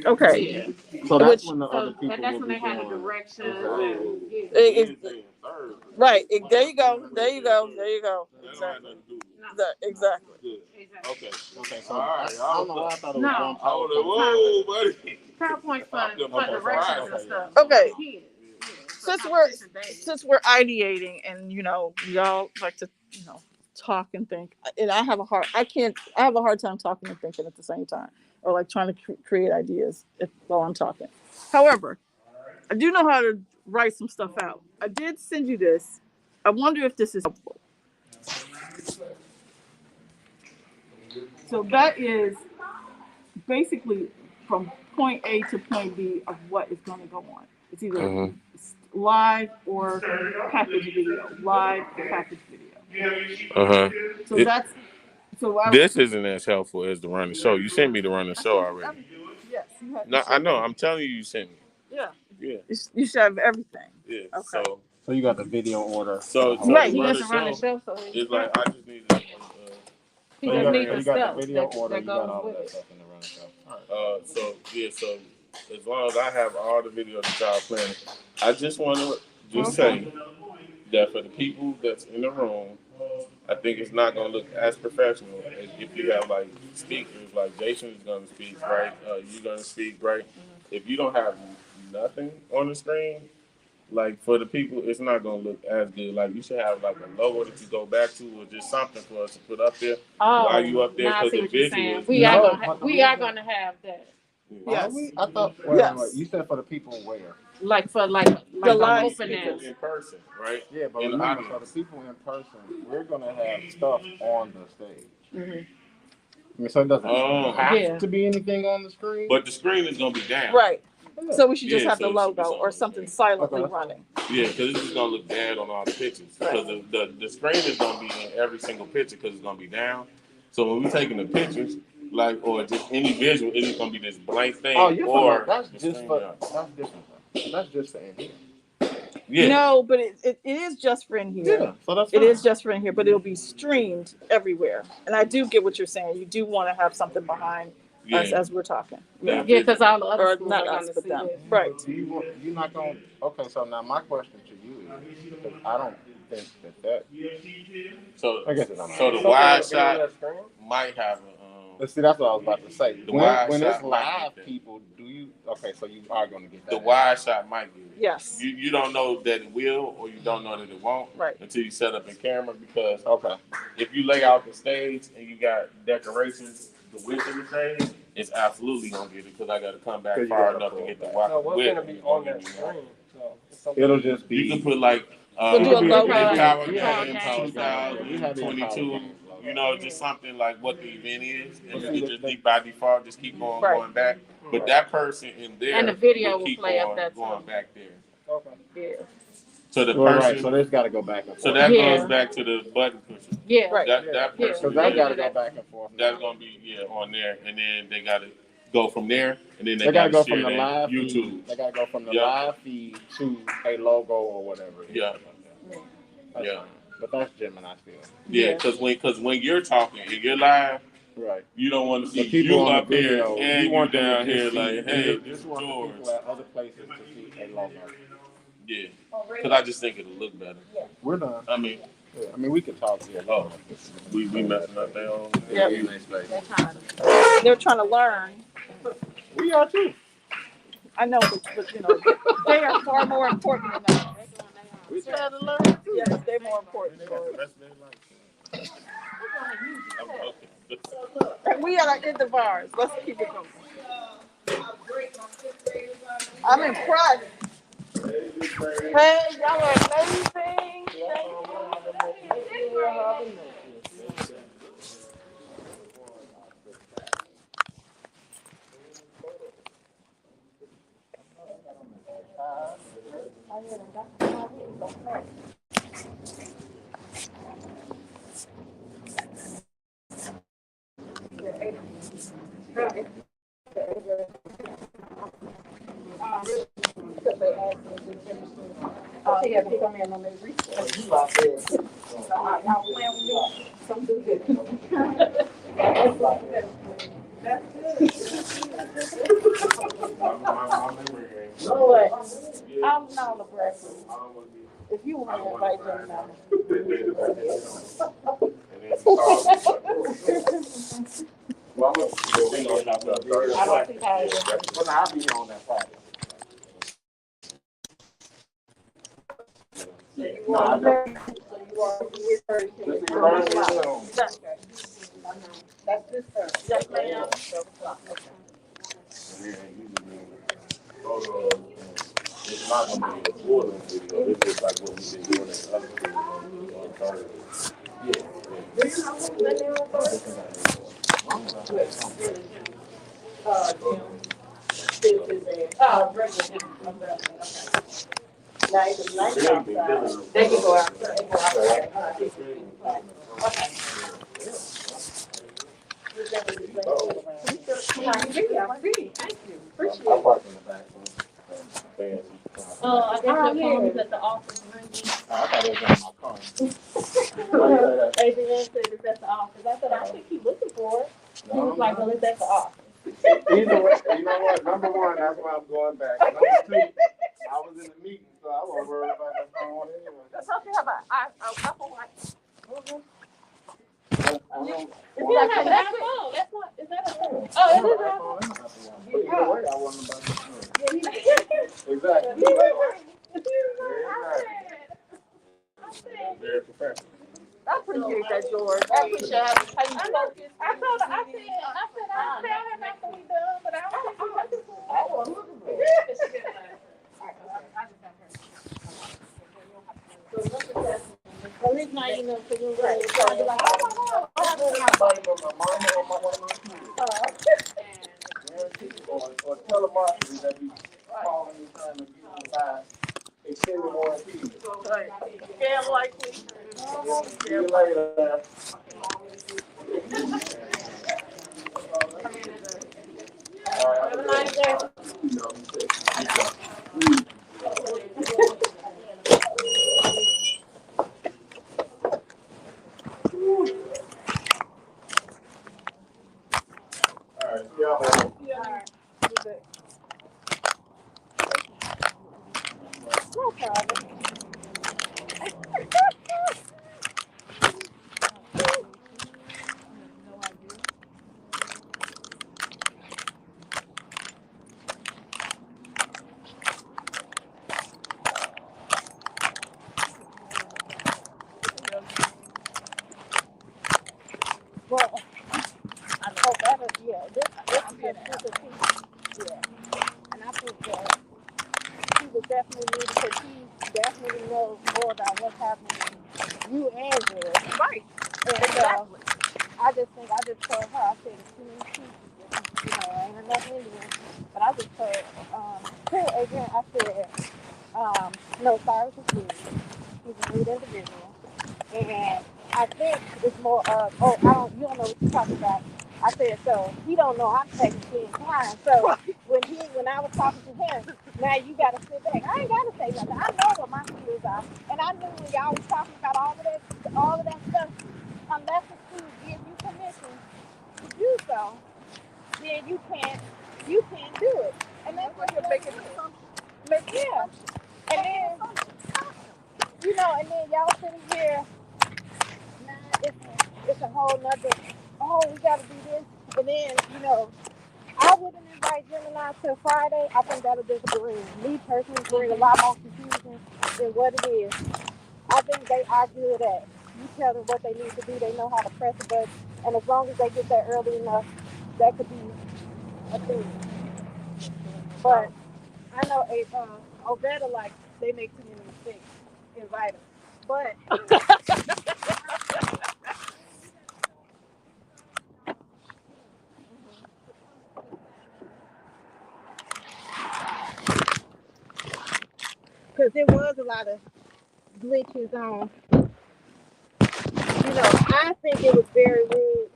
Okay. So that's Which- when the other So people that's will when be they have the doing. directions. Right. There you go. There you go. Exactly. Exactly. Good. Okay. Okay, so All right, I don't know why I thought it was No. one I would PowerPoint. whoa, buddy. PowerPoint for Okay, directions and okay. stuff. Okay. Kids. Since we're ideating, and we all like to talk and think, and I have a hard time talking and thinking at the same time, or like trying to create ideas while I'm talking. However, I do know how to write some stuff out. I did send you this. I wonder if this is helpful. So that is basically from point A to point B of what is going to go on. It's either live or package video, live or package video. So that's This isn't as helpful as the running show. You sent me the running show already. Yes, you have. No, I know. I'm telling you, you sent me. Yeah. Yeah. You should have everything. Yeah. Okay. So you got the video order. So Right, the he running doesn't run the show show, so is like I just need to. he So just needs the you got stuff the video that, order, that you got goes all with that it. stuff in the running show. So as long as I have all the videos that y'all planning, I just want to just say that for the people that's in the room, I think it's not gonna look as professional as if you have like speakers, like Jason is gonna speak, right? You're gonna speak, right? If you don't have nothing on the screen, like for the people, it's not gonna look as good. Like you should have like a logo that you go back to, or just something for us to put up there while you up there, Now I because see the what you're visual saying. is We are gonna have that. Yes. I thought. Yes. Wait. You said for the people where? Like for The the live opening. people in person, right? Yeah, but In the remember, audience. for the people in person, we're gonna have stuff on the stage. I mean, so it doesn't have to be anything on the screen. But the screen is gonna be down. Right. So we should just Yeah, have so the it should be logo something or on the something screen. silently Okay. running. Yeah, because it's just gonna look bad on all the pictures. Because the screen is gonna be in every single picture because it's gonna be down. So when we're taking the pictures, like or just any visual, it's just gonna be this blank thing. Oh, you're talking or about that's the just screen for out. that's different. That's just for in here. Yeah. No, but it is just for in here. Yeah, so that's It fine. is just for in here, but it'll be streamed everywhere. And I do get what you're saying. You do want to have something behind us Yeah. as we're talking. Yeah. Yeah, because all the other Or schools not are us, gonna but see them. it. Right. You're not gonna. Okay, so now my question to you is, because I don't think that. So I guess it's on so the Something wide to be on shot that screen? might have a. Let's see, that's what I was about to say. The wide When shot it's might live, get that. people, do you? Okay, so you are gonna get that. The wide shot might get it. Yes. You don't know that it will or you don't know that it won't Right. until you set up in camera, because Okay. if you lay out the stage and you got decorations the width of the stage, it's absolutely gonna get it because I gotta come back 'Cause you far gotta enough to pull get the back. No, what's width. gonna be on that screen? So it's something- It'll just be. You can put like We'll do a logo. Enpower Yeah, Games Enpower Games. We have the Enpower 2022. Games logo. You know, just something like what the event is, and But you see, can just the- by default just keep on Right. going back. But that person in there And the video will keep play up on that going too. back there. Okay. Yeah. So the Well, person, right, so there's got to go back and forth. so that Yeah. goes back to the button pusher. Yeah. Right. That Yeah. person, So that Yeah. got to go back and forth. that's gonna be on there, and then they gotta go from there, and then They they got to gotta go share from the that live YouTube. feed. They got to go from the Yeah. live feed to a logo or whatever. It is. Yeah. That's Yeah. fine. But that's Gemini still. Yeah, because when you're talking and you're live, Right. you don't want to see The people you on up the video, here and you want them down to here just like, see, hey, you this is just want the George. people at other places to see a logo. Yeah, because I just think it'll look better. We're done. I mean, Yeah. I mean, we could talk here. oh, we messing up their own. Yep. That's kind of. They're trying to learn. We are too. I know, but you know, they are far more important than us. We trying to learn too. Yes, they're more important. That's their life. Okay. We are like in the bars. Let's keep it going. I'm in private. Hey, y'all are amazing. She had to come in on their research. I'm not the breakfast. If you want to invite them now. I don't see how it is. Well, now I'll be here on that Friday. That's this Thursday. Yes, ma'am. It's not gonna be a quarter video. It's just like what we've been doing in other videos. Yeah. Jim, fix his ass. Regular Jim, okay. Now, it's nice outside. They can go outside, they go outside. Okay. Thank you. Appreciate I it. park in the back. I guess your phone is at the office. I thought it was in my car. Adrian said it's at the office. I said, I think he's looking for it. He was like, well, it's at the office. Either way, you know what? Number one, that's why I'm going back. Number two, I was in the meeting, so I wasn't worried about that phone anyway. That's okay, how about, I couple white. I don't- If you don't have an iPhone, that's what, is that a? Oh, it is an iPhone. But either way, I wasn't about to. Exactly. Very professional. I appreciate that, George. I appreciate how you focus. I told her, I said, I'll tell him after we done, but I don't think he's looking for it. Well, it's not even for you. Right. Somebody from my mama or one of my kids. Or telemarketers that be calling me trying to get me to buy extended warranties. Scam like this. See you later. Have a nice day. All right, see y'all later. No problem. Well, I know better, yeah, this is a piece, yeah. And I think that he would definitely need, because he definitely knows more about what's happening than you and George. Right. And exactly. I just told her, I said, it's too many pieces, ain't enough Indians. But I just told Adrian, I said, no, Cyrus is good. He's a good individual. And I think it's more of, you don't know what you're talking about. I said, so he don't know I'm technically inclined. So when I was talking to him, now you got to sit back. I ain't got to say nothing. I know what my skills are. And I knew when y'all was talking about all of that stuff, unless the school gives you permission to do so, then you can't do it. And that's what you're making an assumption. Yeah. And then, and then y'all sitting here, it's a whole nother, we gotta do this. And then, I wouldn't invite Gemini till Friday. I think that'll just me personally, bring a lot more confusion than what it is. I think they are good at, you tell them what they need to do, they know how to press a button. And as long as they get there early enough, that could be a thing. But I know Ovetta, like, they make too many mistakes. Invite them. But because there was a lot of glitches on, I think it was very rude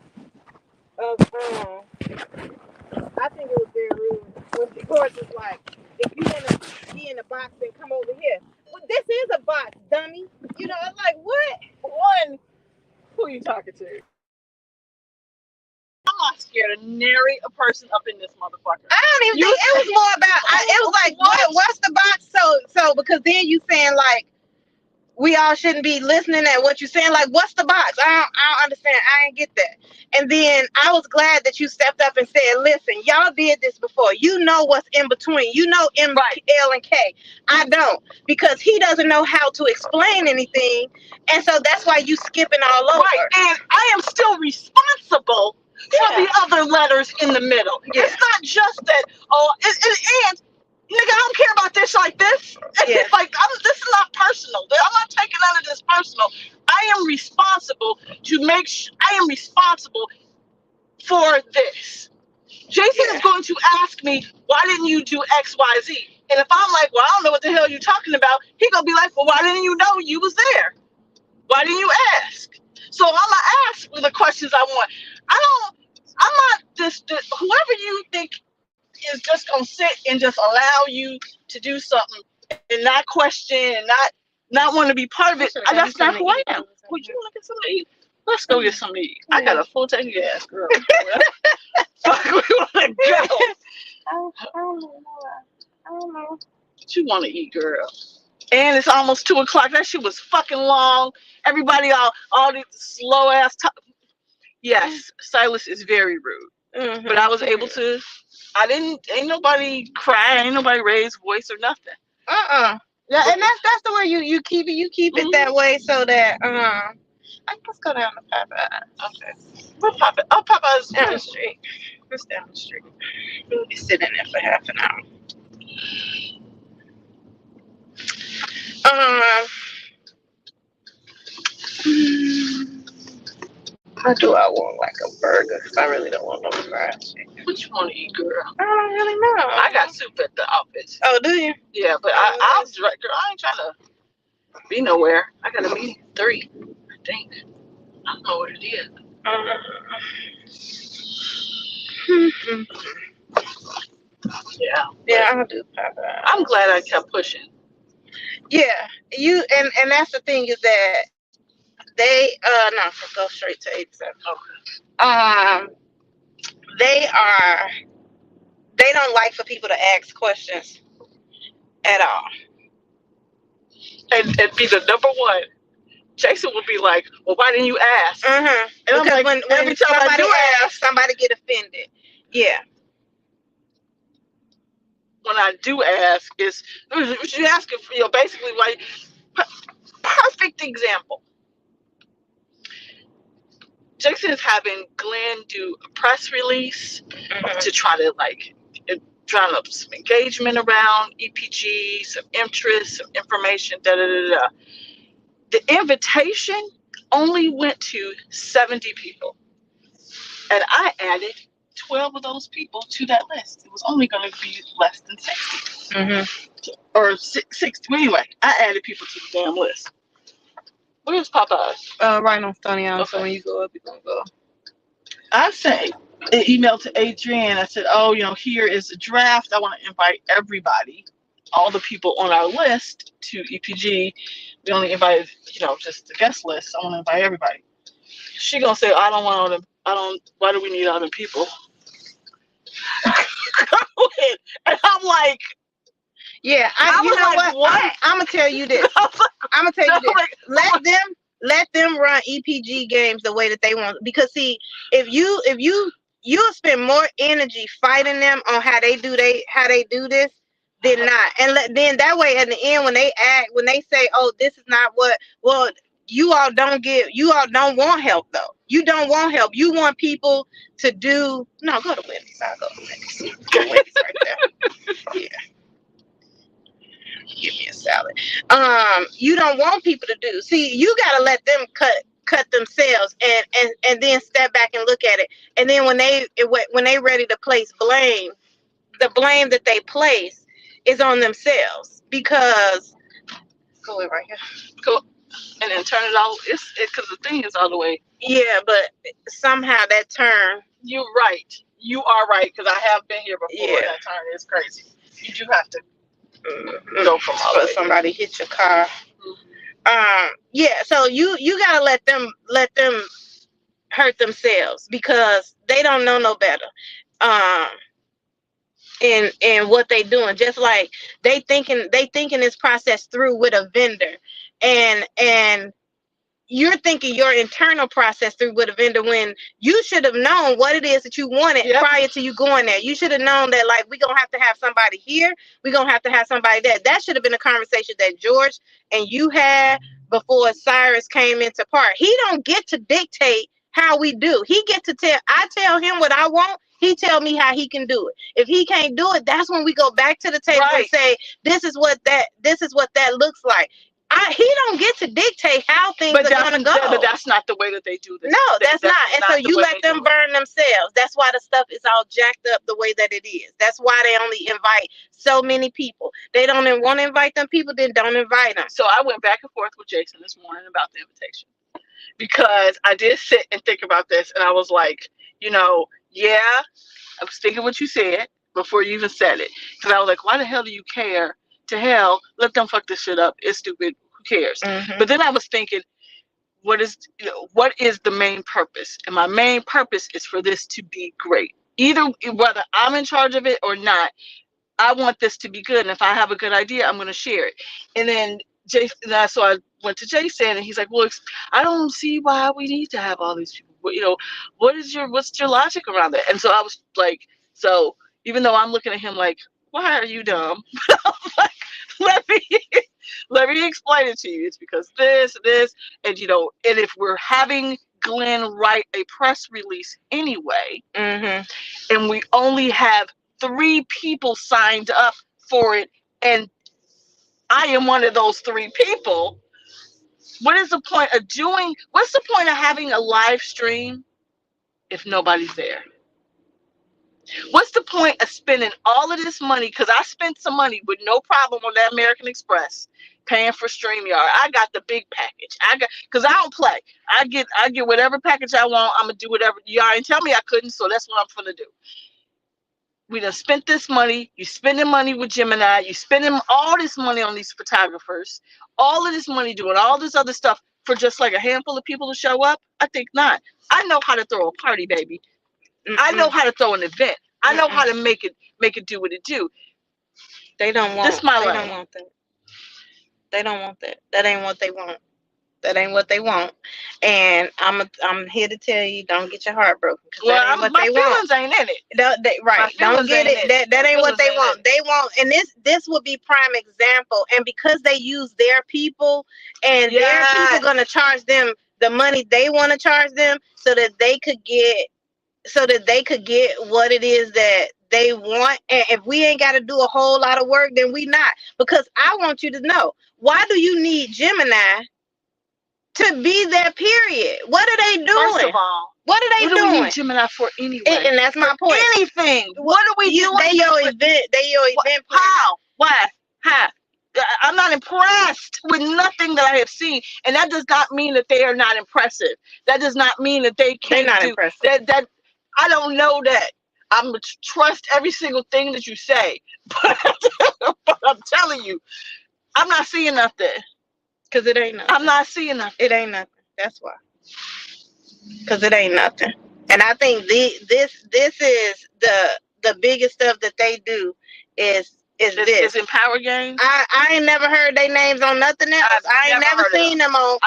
I think it was very rude when George was like, if you want to be in a box, then come over here. Well, this is a box, dummy. I'm like, what? One, who are you talking to? I'm not scared of nary a person up in this motherfucker. I don't even think it was more about, it was like, what's the box? So, because then you saying, like, we all shouldn't be listening at what you're saying. Like, what's the box? I don't understand. I ain't get that. And then I was glad that you stepped up and said, listen, y'all did this before. You know what's in between. You know M, right. L, and K. I don't. Because he doesn't know how to explain anything. And so that's why you skipping all over. Right, and I am still responsible for the other letters in the middle. Yeah. It's not just that, and nigga, I don't care about this like this. It's like, this is not personal. I'm not taking none of this personal. I am responsible to I am responsible for this. Jason is going to ask me, why didn't you do X, Y, Z? And if I'm like, well, I don't know what the hell you're talking about, he gonna be like, well, why didn't you know you was there? Why didn't you ask? So I'm gonna ask the questions I want. I'm not this whoever you think is just gonna sit and just allow you to do something and not question and not want to be part of it. That's not who I am. Would you want to get something to eat? Let's go get something to eat. I got a full tank of gas, girl. Fuck, we want to go. I don't know. What you want to eat, girl? And it's almost 2:00. That shit was fucking long. Everybody, all these slow ass. Yes, Silas is very rude, but I was able to. Ain't nobody cry, ain't nobody raise voice or nothing. Yeah, and that's the way you keep it. You keep it that way so that let's go down to Popeye. Okay. Where Papa? Oh, Papa's Down the street. Just down the street. We'll be sitting there for half an hour. How do I want like a burger? I really don't want no fried chicken. What you want to eat, girl? I don't really know. I got soup at the office. Oh, do you? Yeah, but I was direct, girl. I ain't trying to be nowhere. I got a meeting at 3, I think. I don't know what it is. Yeah, I'll do Popeye. I'm glad I kept pushing. Yeah, and that's the thing is that they no, go straight to 87. Okay. They don't like for people to ask questions at all. And be the number one. Jason would be like, well, why didn't you ask? And I'm because like, when every time I do ask, somebody get offended. Yeah. when I do ask, is you asking for, basically like perfect example. Jason is having Glenn do a press release to try to drum up some engagement around EPG, some interest, some information, The invitation only went to 70 people. And I added 12 of those people to that list. It was only going to be less than 60. Or 60. Anyway, I added people to the damn list. Where's Popeye's? Right on Stony Island. Okay. So when you go up, you're gonna go. I say, an email to Adrienne. I said, here is a draft. I want to invite everybody, all the people on our list to EPG. We only invited, just the guest list. I want to invite everybody. She gonna say, I don't want all them. Why do we need all them people? Go ahead. And I'm like, yeah, I'm gonna tell you this. I'm gonna tell you this. Let them run EPG games the way that they want. Because see, if you'll spend more energy fighting them on how they do this than not. And then that way at the end when they say, oh, this is not you all don't want help though. You don't want help. You want people to do go to Wendy's. I'll go to Wendy's. Wendy's right there. Yeah. Give me a salad. You don't want people to do. See, you gotta let them cut themselves and then step back and look at it. And then when they ready to place blame, the blame that they place is on themselves because go away right here. Go and then turn it all. It's because the thing is all the way. Yeah, but somehow that turn. You're right. You are right because I have been here before. Yeah. That turn is crazy. You do have to go from all the way. Somebody hit your car. Yeah, so you gotta let them hurt themselves because they don't know no better. In what they doing, just like they thinking this process through with a vendor, and you're thinking your internal process through with a vendor when you should have known what it is that you wanted prior to you going there. You should have known that we're gonna have to have somebody here, we're gonna have to have somebody there. That should have been a conversation that George and you had before Cyrus came into part. He don't get to dictate how we do. He get to I tell him what I want, he tell me how he can do it. If he can't do it, that's when we go back to the table and say, this is what that looks like. He don't get to dictate how things But are gonna go. but that's not the way that they do this. No, that's not. And so you let them burn. burn themselves. That's why the stuff is all jacked up the way that it is. That's why they only invite so many people. They don't want to invite them people, then don't invite them. So I went back and forth with Jason this morning about the invitation, because I did sit and think about this, and I was like, yeah, I was thinking what you said before you even said it, because I was like, why the hell do you care? To hell, let them fuck this shit up. It's stupid. Who cares? Mhm. But then I was thinking, what is the main purpose? And my main purpose is for this to be great. Either whether I'm in charge of it or not, I want this to be good. And if I have a good idea, I'm going to share it. And then Jason, so I went to Jason, and he's like, well, I don't see why we need to have all these people. What's your logic around that? And so I was like, so even though I'm looking at him like, why are you dumb? Like, let me explain it to you. It's because this, and and if we're having Glenn write a press release anyway, Mhm. and we only have 3 people signed up for it, and I am one of those 3 people, what's the point of having a live stream if nobody's there? What's the point of spending all of this money? Because I spent some money with no problem on that American Express, paying for StreamYard. I got the big package. Because I don't play. I get whatever package I want. I'm gonna do whatever. Y'all ain't tell me I couldn't, so that's what I'm gonna do. We done spent this money. You spending money with Gemini. You spending all this money on these photographers. All of this money doing all this other stuff for just like a handful of people to show up? I think not. I know how to throw a party, baby. I know how to throw an event. I know how to make it do what it do. They don't want. This my They lane. don't want that. They don't want that. That ain't what they want. That ain't what they want. And I'm here to tell you, don't get your heart broken. That ain't what my they feelings want. ain't in it. Right. Don't get it. That ain't what they want. They want, and this would be prime example. And because they use their people, and their people gonna charge them the money they want to charge them, so that they could get what it is that they want. And if we ain't got to do a whole lot of work, then we not. Because I want you to know, why do you need Gemini to be there, period? What are they doing? First of all, what are they doing? We need Gemini for anyway? And that's my point. Anything. What are we doing? They your event. How? Why? How? I'm not impressed with nothing that I have seen, and that does not mean that they are not impressive. That does not mean that they can't They're not do impressive. that. I don't know that. I'm gonna trust every single thing that you say, but I'm telling you, I'm not seeing nothing. Cause it ain't nothing. I'm not seeing nothing. It ain't nothing. That's why. Cause it ain't nothing. And I think this is the biggest stuff that they do is this. Is Enpower Games? I ain't never heard their names on nothing else. I ain't never seen them on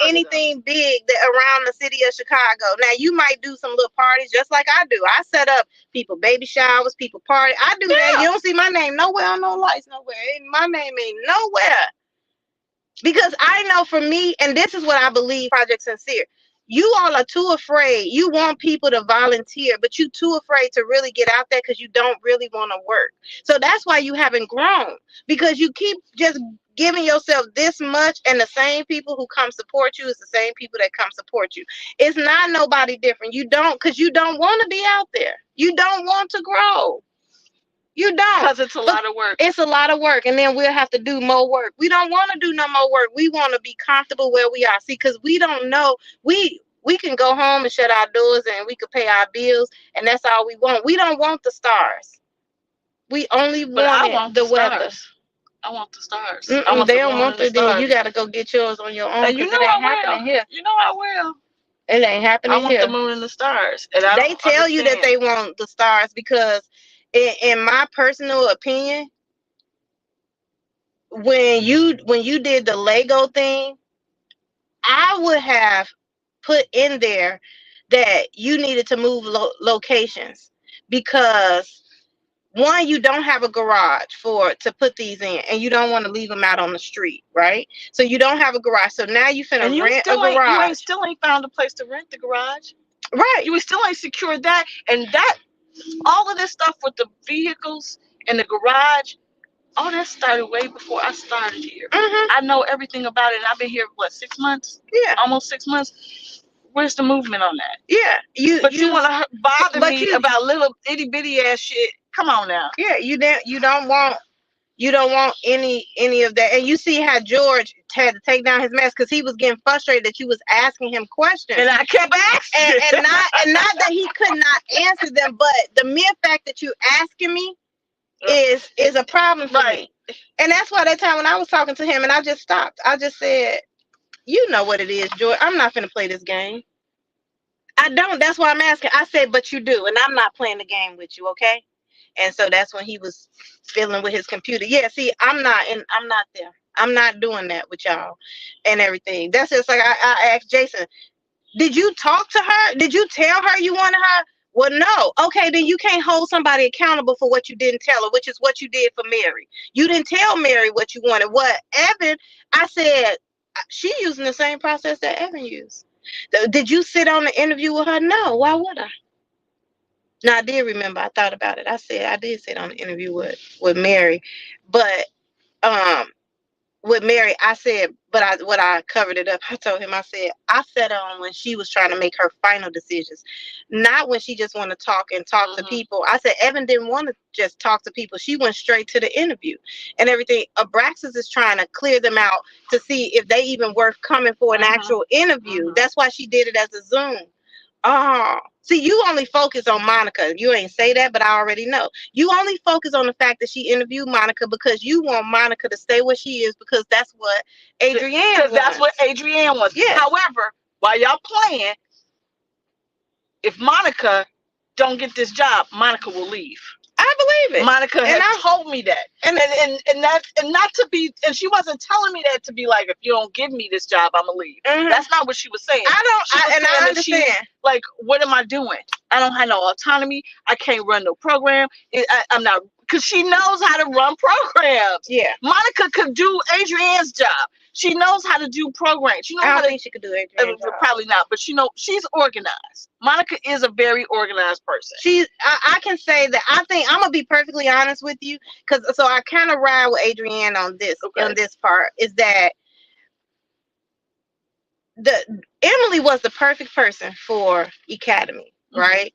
anything big that around the city of Chicago. Now you might do some little parties just like I do. I set up people baby showers, people party. I do that. You don't see my name nowhere on no lights nowhere. My name ain't nowhere. Because I know for me, and this is what I believe, Project Sincere, you all are too afraid. You want people to volunteer, but you too afraid to really get out there because you don't really want to work. So that's why you haven't grown, because you keep just giving yourself this much, and the same people who come support you is the same people that come support you. It's not nobody different. You don't, because you don't want to be out there. You don't want to grow. You don't. Because it's a lot of work. It's a lot of work. And then we'll have to do more work. We don't want to do no more work. We want to be comfortable where we are. See, because we don't know. We can go home and shut our doors and we could pay our bills. And that's all we want. We don't want the stars. We only want the weather. I want the stars. They don't want the stars. You got to go get yours on your own. And you know I will. Here. You know I will. It ain't happening here. I want the moon and the stars. And they tell you that they want the stars because, in my personal opinion, when you did the Lego thing, I would have put in there that you needed to move locations because, one, you don't have a garage to put these in, and you don't want to leave them out on the street, right? So you don't have a garage. So now you finna rent a garage. You still ain't found a place to rent the garage, right? You still ain't secured that, and that all of this stuff with the vehicles and the garage. Oh, that started way before I started here. Mm-hmm. I know everything about it, and I've been here, what, 6 months? Yeah. Almost 6 months. Where's the movement on that? Yeah. But you want to bother but me you- about little itty bitty ass shit? Come on now. Yeah, you don't want any of that. And you see how George had to take down his mask because he was getting frustrated that you was asking him questions. And I kept asking. And not that he could not answer them, but the mere fact that you asking me is a problem for me. And that's why that time when I was talking to him and I just stopped. I just said, you know what it is, George. I'm not finna play this game. I don't. That's why I'm asking. I said, but you do, and I'm not playing the game with you, okay? And so that's when he was fiddling with his computer. Yeah, see, I'm not there. I'm not doing that with y'all and everything. That's just like I asked Jason, did you talk to her? Did you tell her you wanted her? Well, no. Okay, then you can't hold somebody accountable for what you didn't tell her, which is what you did for Mary. You didn't tell Mary what you wanted. What Evan, I said, she using the same process that Evan used. Did you sit on the interview with her? No. Why would I? Now I did remember. I thought about it. I said I did sit on the interview with Mary, but with Mary, I said, but I covered it up. I told him, I said, I sat on when she was trying to make her final decisions, not when she just want to talk to people. I said, Evan didn't want to just talk to people. She went straight to the interview and everything. Abraxas is trying to clear them out to see if they even worth coming for an actual interview. That's why she did it as a Zoom. Oh, see, you only focus on Monica. You ain't say that, but I already know. You only focus on the fact that she interviewed Monica because you want Monica to stay where she is because that's what Adrienne wants. That's what Adrienne wants. Yeah. However, while y'all playing, if Monica don't get this job, Monica will leave. I believe it. Monica has told me that, and not to be, and she wasn't telling me that to be like, if you don't give me this job, I'm gonna leave. That's not what she was saying. I understand. Like, what am I doing? I don't have no autonomy. I can't run no program. I'm not, because she knows how to run programs. Yeah. Monica could do Adrienne's job. She knows how to do programs. She knows I how don't to. think she could do Adrienne's job. Probably not, but she's organized. Monica is a very organized person. I can say that I think I'm gonna be perfectly honest with you, so I kind of ride with Adrienne on this part is that Emily was the perfect person for Academy, right?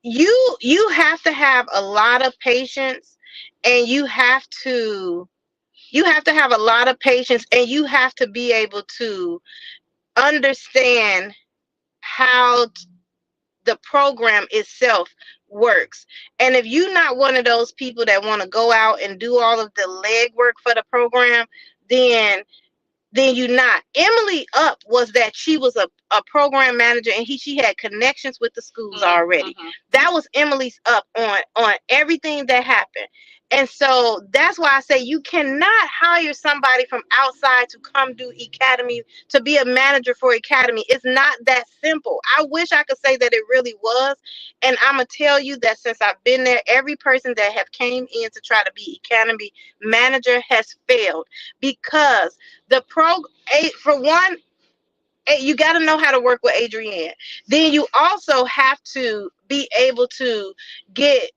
You have to have a lot of patience, and you have to have a lot of patience, and you have to be able to understand how the program itself works. And if you're not one of those people that want to go out and do all of the legwork for the program, then you're not. Emily was that she was a program manager, and she had connections with the schools already. That was Emily's up on everything that happened. And so that's why I say you cannot hire somebody from outside to come do Academy, to be a manager for Academy. It's not that simple. I wish I could say that it really was. And I'm going to tell you that since I've been there, every person that have came in to try to be Academy manager has failed, because for one, you got to know how to work with Adrienne. Then you also have to be able to get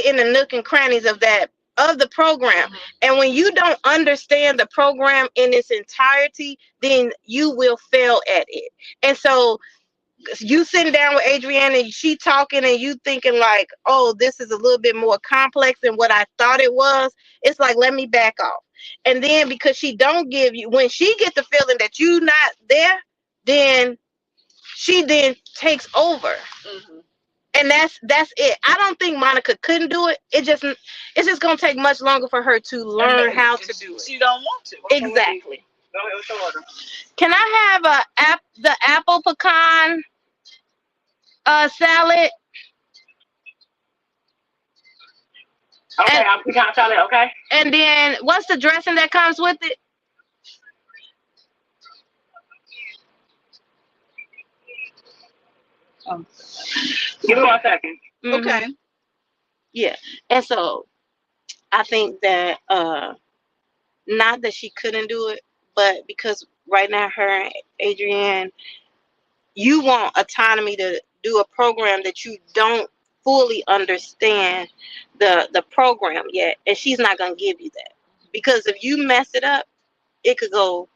in the nook and crannies of the program. And when you don't understand the program in its entirety, then you will fail at it. And so you sitting down with Adrienne and she talking and you thinking like, oh, this is a little bit more complex than what I thought it was. It's like, let me back off. And then because she don't give you, when she gets the feeling that you not there, then she then takes over. And that's it. I don't think Monica couldn't do it. It's just gonna take much longer for her to learn how to do it. She don't want to. Exactly. Go ahead with your order. Can I have the apple pecan salad? Okay, I'll pecan salad. Okay. And then what's the dressing that comes with it? Give me 1 second. Okay. Yeah. And so I think that not that she couldn't do it, but because right now her and Adrienne, you want autonomy to do a program that you don't fully understand the program yet, and she's not gonna give you that, because if you mess it up, it could go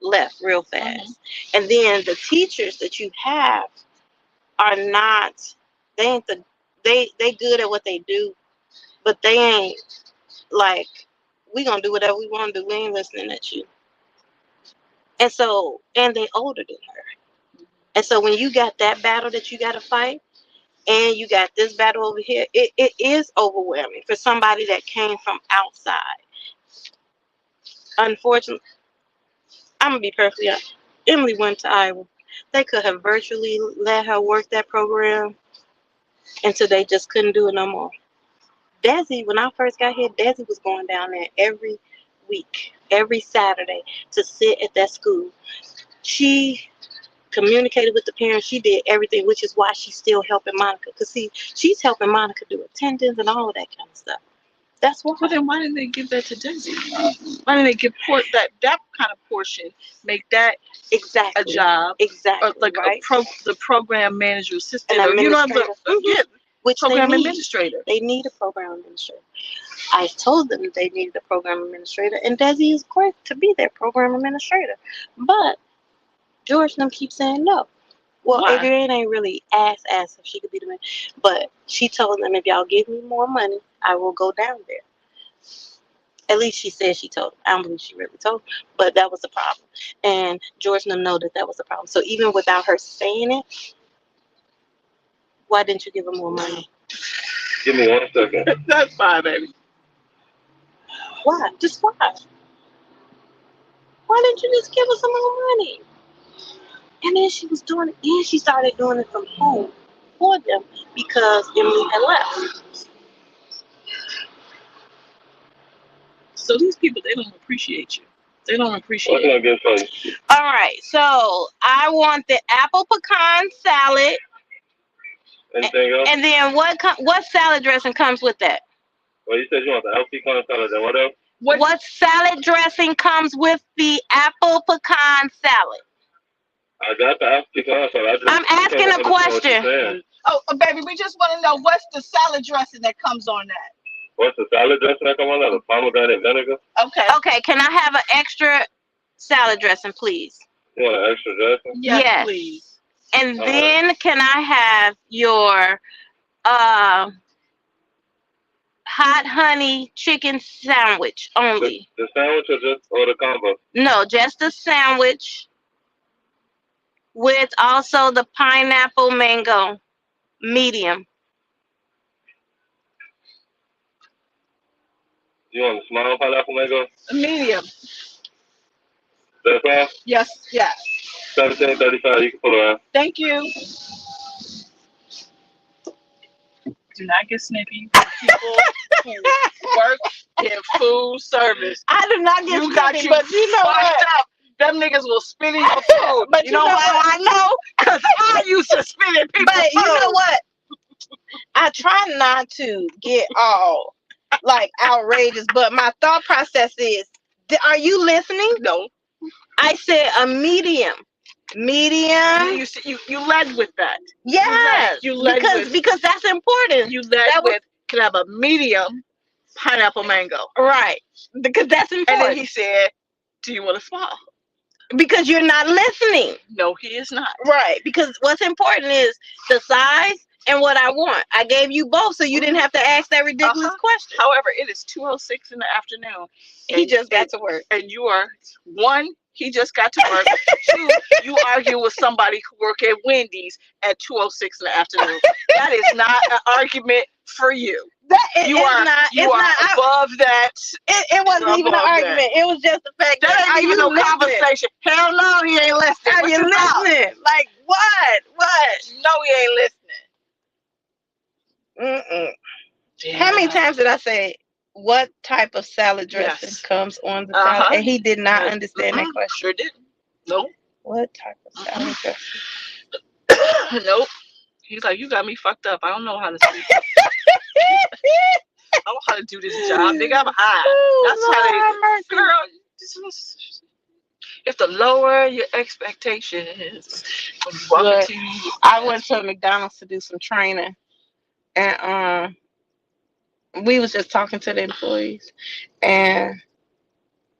left real fast. And then the teachers that you have are not, they ain't they good at what they do, but they ain't like, we gonna do whatever we want to do, we ain't listening at you. And so, and they older than her, and so when you got that battle that you got to fight, and you got this battle over here, it is overwhelming for somebody that came from outside. Unfortunately, I'm gonna be perfectly honest, Emily went to Iowa. They could have virtually let her work that program until they just couldn't do it no more. Desi, when I first got here, Desi was going down there every week, every Saturday, to sit at that school. She communicated with the parents. She did everything, which is why she's still helping Monica. Because, see, she's helping Monica do attendance and all of that kind of stuff. That's why. Well, then why didn't they give that to Desi? Why didn't they give that kind of portion, make that exactly a job? Exactly. Like right? the program manager assistant, An or administrator. Which program they need. administrator. They need a program administrator. I told them they needed a program administrator, and Desi is great to be their program administrator. But George and them keep saying no. Well, Why? Adrienne ain't really asked if she could be the man, but she told them, if y'all give me more money, I will go down there. At least she said she told them. I don't believe she really told them, but that was the problem. And George and them know that was the problem. So even without her saying it, why didn't you give her more money? Give me 1 second. That's fine, baby. Why? Just why? Why didn't you just give her some more money? And then she was doing it, and she started doing it from home for them because Emily had left. So these people, they don't appreciate you. They don't appreciate. What can I get for you? All right, so I want the apple pecan salad. Anything else? And then what salad dressing comes with that? Well, you said you want the apple pecan salad, then what else? What salad dressing comes with the apple pecan salad? I got the apple pecan salad. I'm asking a question. Oh, baby, we just want to know, what's the salad dressing that comes on that? What's the salad dressing that come on that? The pomegranate vinegar? Okay, can I have an extra salad dressing, please? You want an extra dressing? Yes. Please. And then can I have your hot honey chicken sandwich only? The sandwich or the combo? No, just the sandwich with also the pineapple mango medium. You want the small pineapple mango? Medium. That's all? Yes. $17.35. You can pull around. Thank you. Do not get snippy with people who work in food service. I do not get snippy, but you know what? Up. Them niggas will spit in your food. But you know what? I know, because I used to spit in people's food. But you know what? I try not to get all like outrageous, but my thought process is, are you listening? No. I said a medium. You led with that. Yes. You led because that's important. You led with, can I have a medium pineapple mango? Right. Because that's important. And then he said, do you want a small? Because you're not listening. No, he is not. Right. Because what's important is the size and what I want. I gave you both, so you didn't have to ask that ridiculous question. However, it is 2:06 in the afternoon. He just got to work. And you are, one, he just got to work. Two, you argue with somebody who work at Wendy's at 2:06 in the afternoon. That is not an argument for you. You are above that. It wasn't even an argument. It was just the fact that ain't even no conversation. Hell no, he ain't listening. Are you listening? Like what? No, he ain't listening. How many times did I say, what type of salad dressing comes on the salad? And he did not understand that question. Sure didn't. Nope. What type of salad dressing? Nope. He's like, you got me fucked up. I don't know how to speak. I don't know how to do this job. Nigga, I'm high. That's how they, girl, you have to lower your expectations. I went to McDonald's to do some training. and we was just talking to the employees, and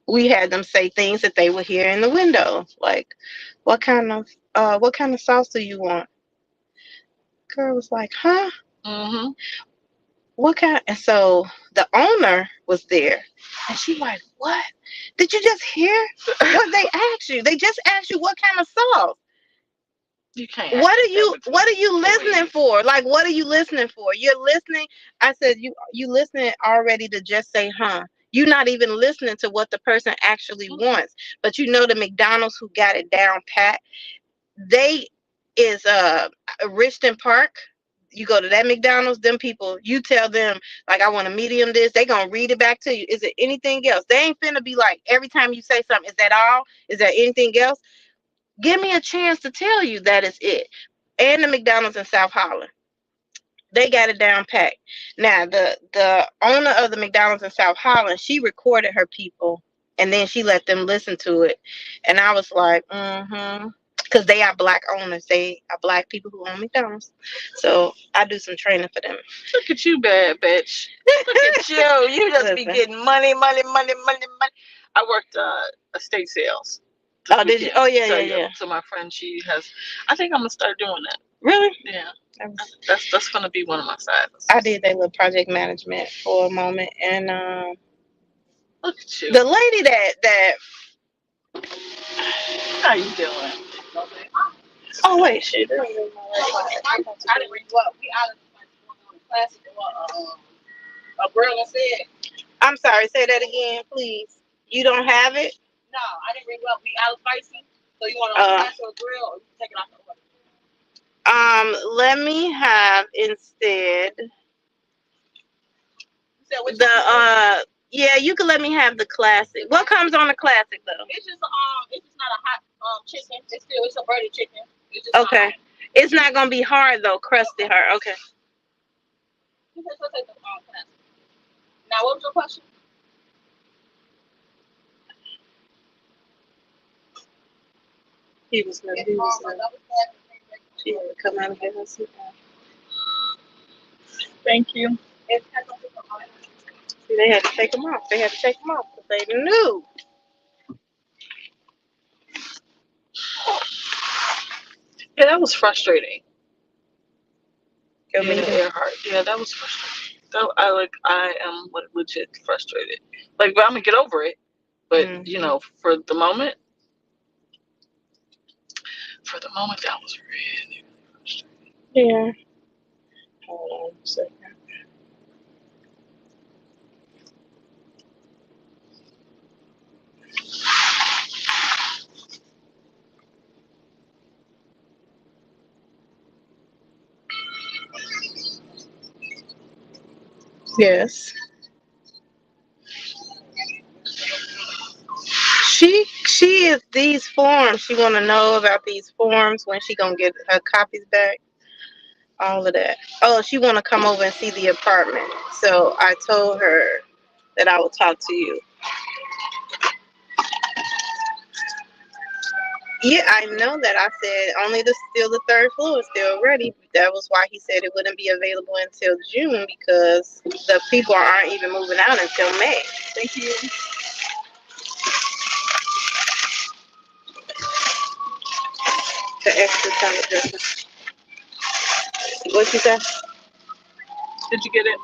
we had them say things that they would hear in the window, like, what kind of sauce do you want? Girl was like, huh? Mm-hmm. What kind? And so the owner was there, and she like, what? Did you just hear what they asked you? They just asked you what kind of sauce. You can't. What are you listening for? Like, what are you listening for? You're listening. I said, you listening already to just say, huh? You're not even listening to what the person actually wants. But you know the McDonald's who got it down pat, they is Richton Park. You go to that McDonald's, them people, you tell them, like, I want a medium this, they gonna read it back to you. Is it anything else? They ain't finna be like, every time you say something, is that all? Is there anything else? Give me a chance to tell you that is it. And the McDonald's in South Holland, they got it down packed. Now the owner of the McDonald's in South Holland, she recorded her people, and then she let them listen to it. And I was like, mm-hmm. Because they are black owners. They are black people who own McDonald's. So I do some training for them. Look at you, bad bitch. Look at you. You just be getting money. I worked estate sales. Oh, did you? Oh, yeah. So my friend, she has. I think I'm gonna start doing that. Really? Yeah. That's gonna be one of my sides. I did that little project management for a moment, and look at you. The lady that. How you doing? Oh wait, shit. I didn't read what we out of the classic what a girl said. I'm sorry, say that again, please. You don't have it? No, I didn't read what we out of spicy. So you want to class or grill, or you take it off the order? Let me have instead yeah, you can let me have the classic. What comes on the classic though? It's just not a hot chicken. It's a breaded chicken. It's just okay. It's not gonna be hard though, crusty hard. Okay. Now, what was your question? He was gonna she had to come out and get her seat. Thank you. See, they had to take them off. They had to take them off because they knew. Yeah, that was frustrating. Yeah, Earhart. Yeah, that was frustrating. I am legit frustrated. Like, but I'm gonna get over it. But you know, for the moment, that was really frustrating. Yeah. Hold on a second. Yes. She is these forms. She want to know about these forms when she gonna get her copies back. All of that. Oh, she want to come over and see the apartment. So I told her that I would talk to you. Yeah, I know that. I said only the third floor is still ready. That was why he said it wouldn't be available until June because the people aren't even moving out until May. Thank you. The extra salad dressing. What you say? Did you get it?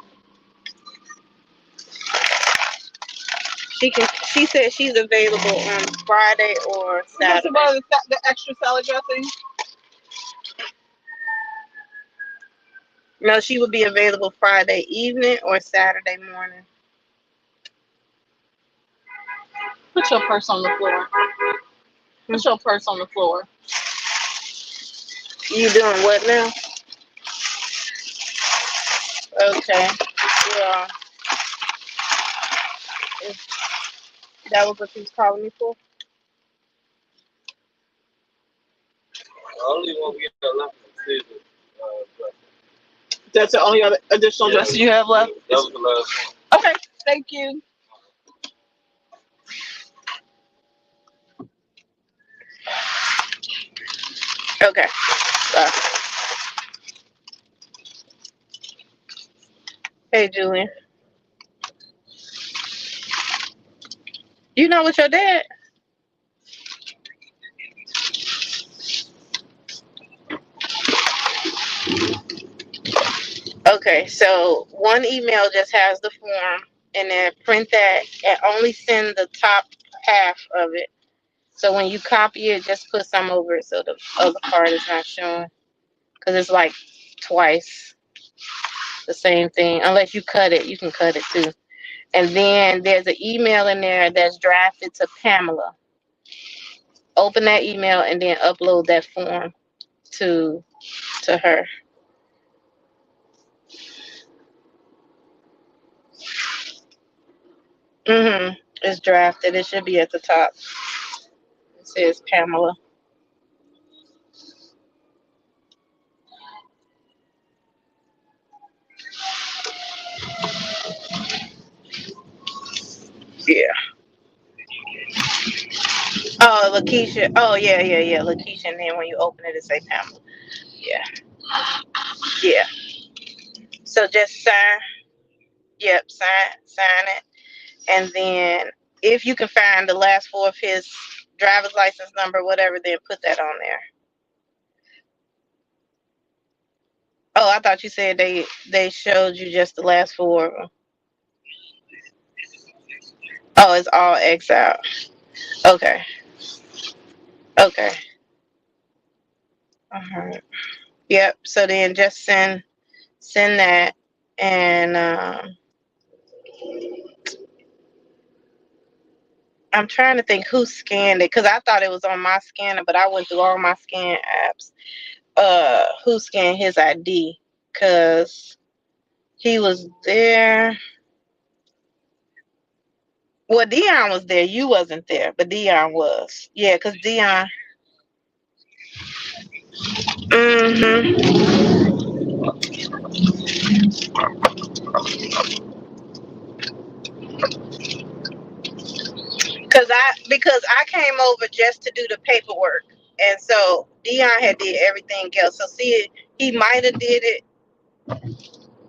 She said she's available on Friday or Saturday. What's about the extra salad dressing? No, she would be available Friday evening or Saturday morning. Put your purse on the floor. Put your purse on the floor. You doing what now? Okay. Yeah. That was what you was calling me for? The only one we have left is That's the only other additional dressing you have left? that was the last one. Okay, thank you. Okay. Hey, Julian. You know what your dad? Okay, so one email just has the form, and then print that and only send the top half of it. So when you copy it, just put some over it so the other part is not showing. Because it's like twice the same thing. Unless you cut it, you can cut it too. And then there's an email in there that's drafted to Pamela. Open that email and then upload that form to her. It's drafted. It should be at the top. It says Pamela. Yeah. Oh, Lakeisha. Oh, yeah. Lakeisha. And then when you open it, it say Pamela. Yeah. Yeah. So just sign. Yep. Sign it. And then if you can find the last four of his driver's license number, whatever, then put that on there. Oh, I thought you said they showed you just the last four of them. Oh, it's all X out. Okay. Okay. Alright. Yep. So then just send that, and I'm trying to think who scanned it because I thought it was on my scanner, but I went through all my scan apps. Who scanned his ID? Because he was there. Well, Dion was there. You wasn't there, but Dion was. Yeah, because Dion. Mm-hmm. Because I came over just to do the paperwork, and so Dion had did everything else. So see, he might have did it,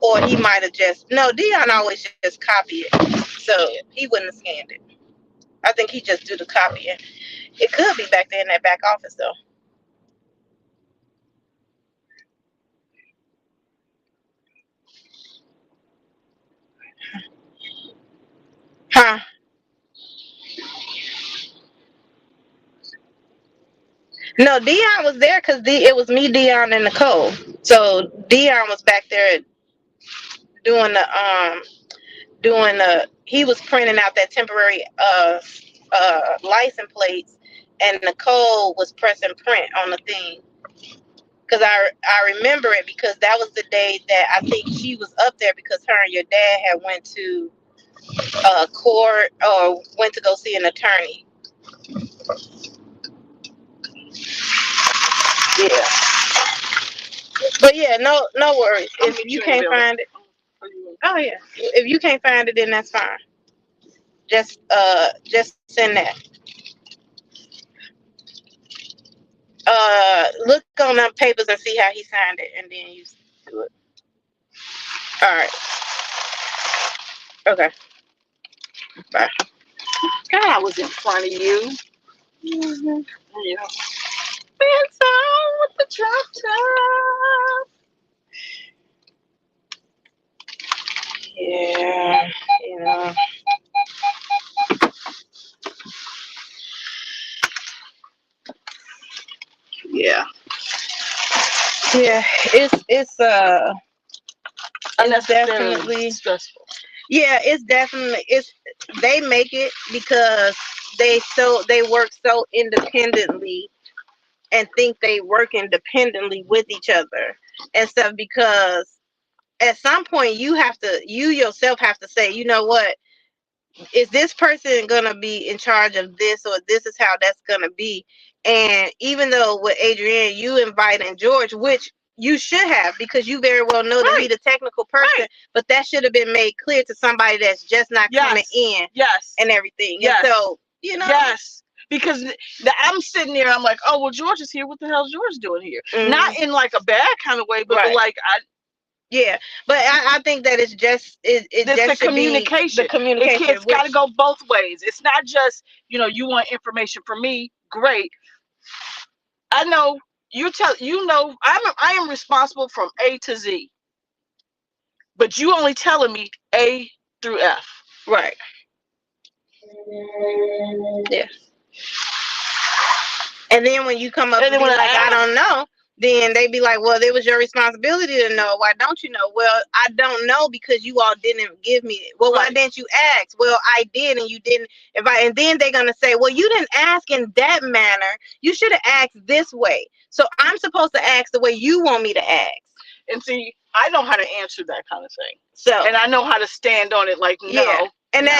or he might have just no. Dion always just copy it, so he wouldn't have scanned it. I think he just do the copying. It could be back there in that back office though. Huh? No, Dion was there because it was me, Dion, and Nicole. So Dion was back there doing the he was printing out that temporary license plates, and Nicole was pressing print on the thing. Because I remember it because that was the day that I think she was up there because her and your dad had went to court or went to go see an attorney. Yeah. But yeah, no worries. If you can't find it, oh yeah. If you can't find it, then that's fine. Just send that. Look on them papers and see how he signed it, and then you do it. All right. Okay. Bye. God, I was in front of you. Mm-hmm. Yeah. Ben's on with the drop top. Yeah. You know. Yeah. Yeah. It's definitely stressful. Yeah, they make it because they work so independently and think they work independently with each other and stuff because at some point you yourself have to say, you know what, is this person gonna be in charge of this, or this is how that's gonna be? And even though with Adrienne you invited George, which you should have, because you very well know that he's a technical person, but that should have been made clear to somebody that's just not coming in and everything. And so, because I'm sitting there, I'm like, oh well, George is here. What the hell is George doing here? Mm-hmm. Not in like a bad kind of way, but like Yeah, but I think that it's just it It's the just should be communication. the communication, It's got to which go both ways. It's not just, you want information from me. Great. I know I am responsible from A to Z, but you only telling me A through F. right. Yeah. And then when you come up And and then be when like, I I don't know, then they be like, well, it was your responsibility to know. Why don't you know? Well, I don't know because you all didn't give me it. Well, why right. didn't you ask? Well, I did and you didn't. And then they're gonna say, well, you didn't ask in that manner. You should have asked this way. So I'm supposed to ask the way you want me to ask. And see, I know how to answer that kind of thing. So And I know how to stand on it like, no. yeah. And no.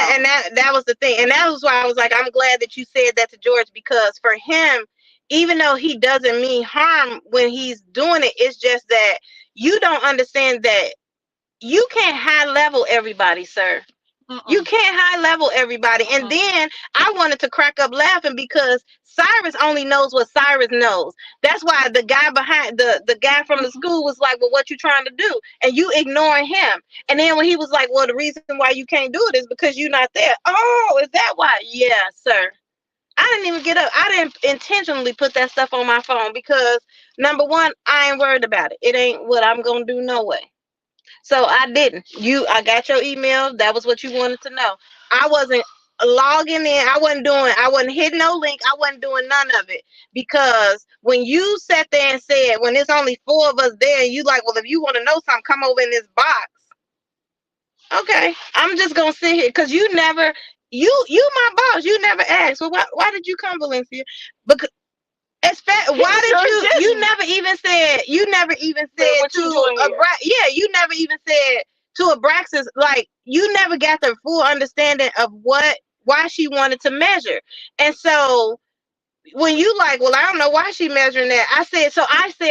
that was the thing. And that was why I was like, I'm glad that you said that to George, because for him, even though he doesn't mean harm when he's doing it, it's just that you don't understand that you can't high level everybody, sir. You can't high level everybody. And then I wanted to crack up laughing because Cyrus only knows what Cyrus knows. That's why the guy behind the guy from the school was like, well, what you trying to do? And you ignoring him. And then when he was like, well, the reason why you can't do it is because you're not there. Oh, is that why? Yeah, sir. I didn't even get up. I didn't intentionally put that stuff on my phone because number one, I ain't worried about it. It ain't what I'm gonna do no way. So I didn't. I got your email. That was what you wanted to know. I wasn't logging in. I wasn't hitting no link. I wasn't doing none of it. Because when you sat there and said, when there's only 4 of us there, and you like, well, if you want to know something, come over in this box. Okay. I'm just gonna sit here because you never you my boss. You never asked. Well, why did you come, Valencia? Because why did you never even said to you never even said to Abraxas, like, you never got the full understanding of why she wanted to measure. And so when you like, well, I don't know why she measuring that, I said,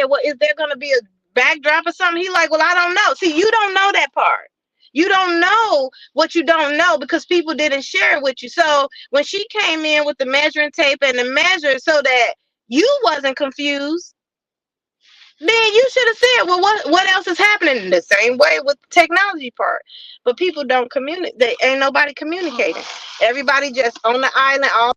well, is there gonna be a backdrop or something? He like, well, I don't know. See, you don't know that part. You don't know what you don't know because people didn't share it with you. So when she came in with the measuring tape and the measure so that you wasn't confused, then you should have said, well, what else is happening in the same way with the technology part. But people don't communicate. Ain't nobody communicating. Everybody just on the island all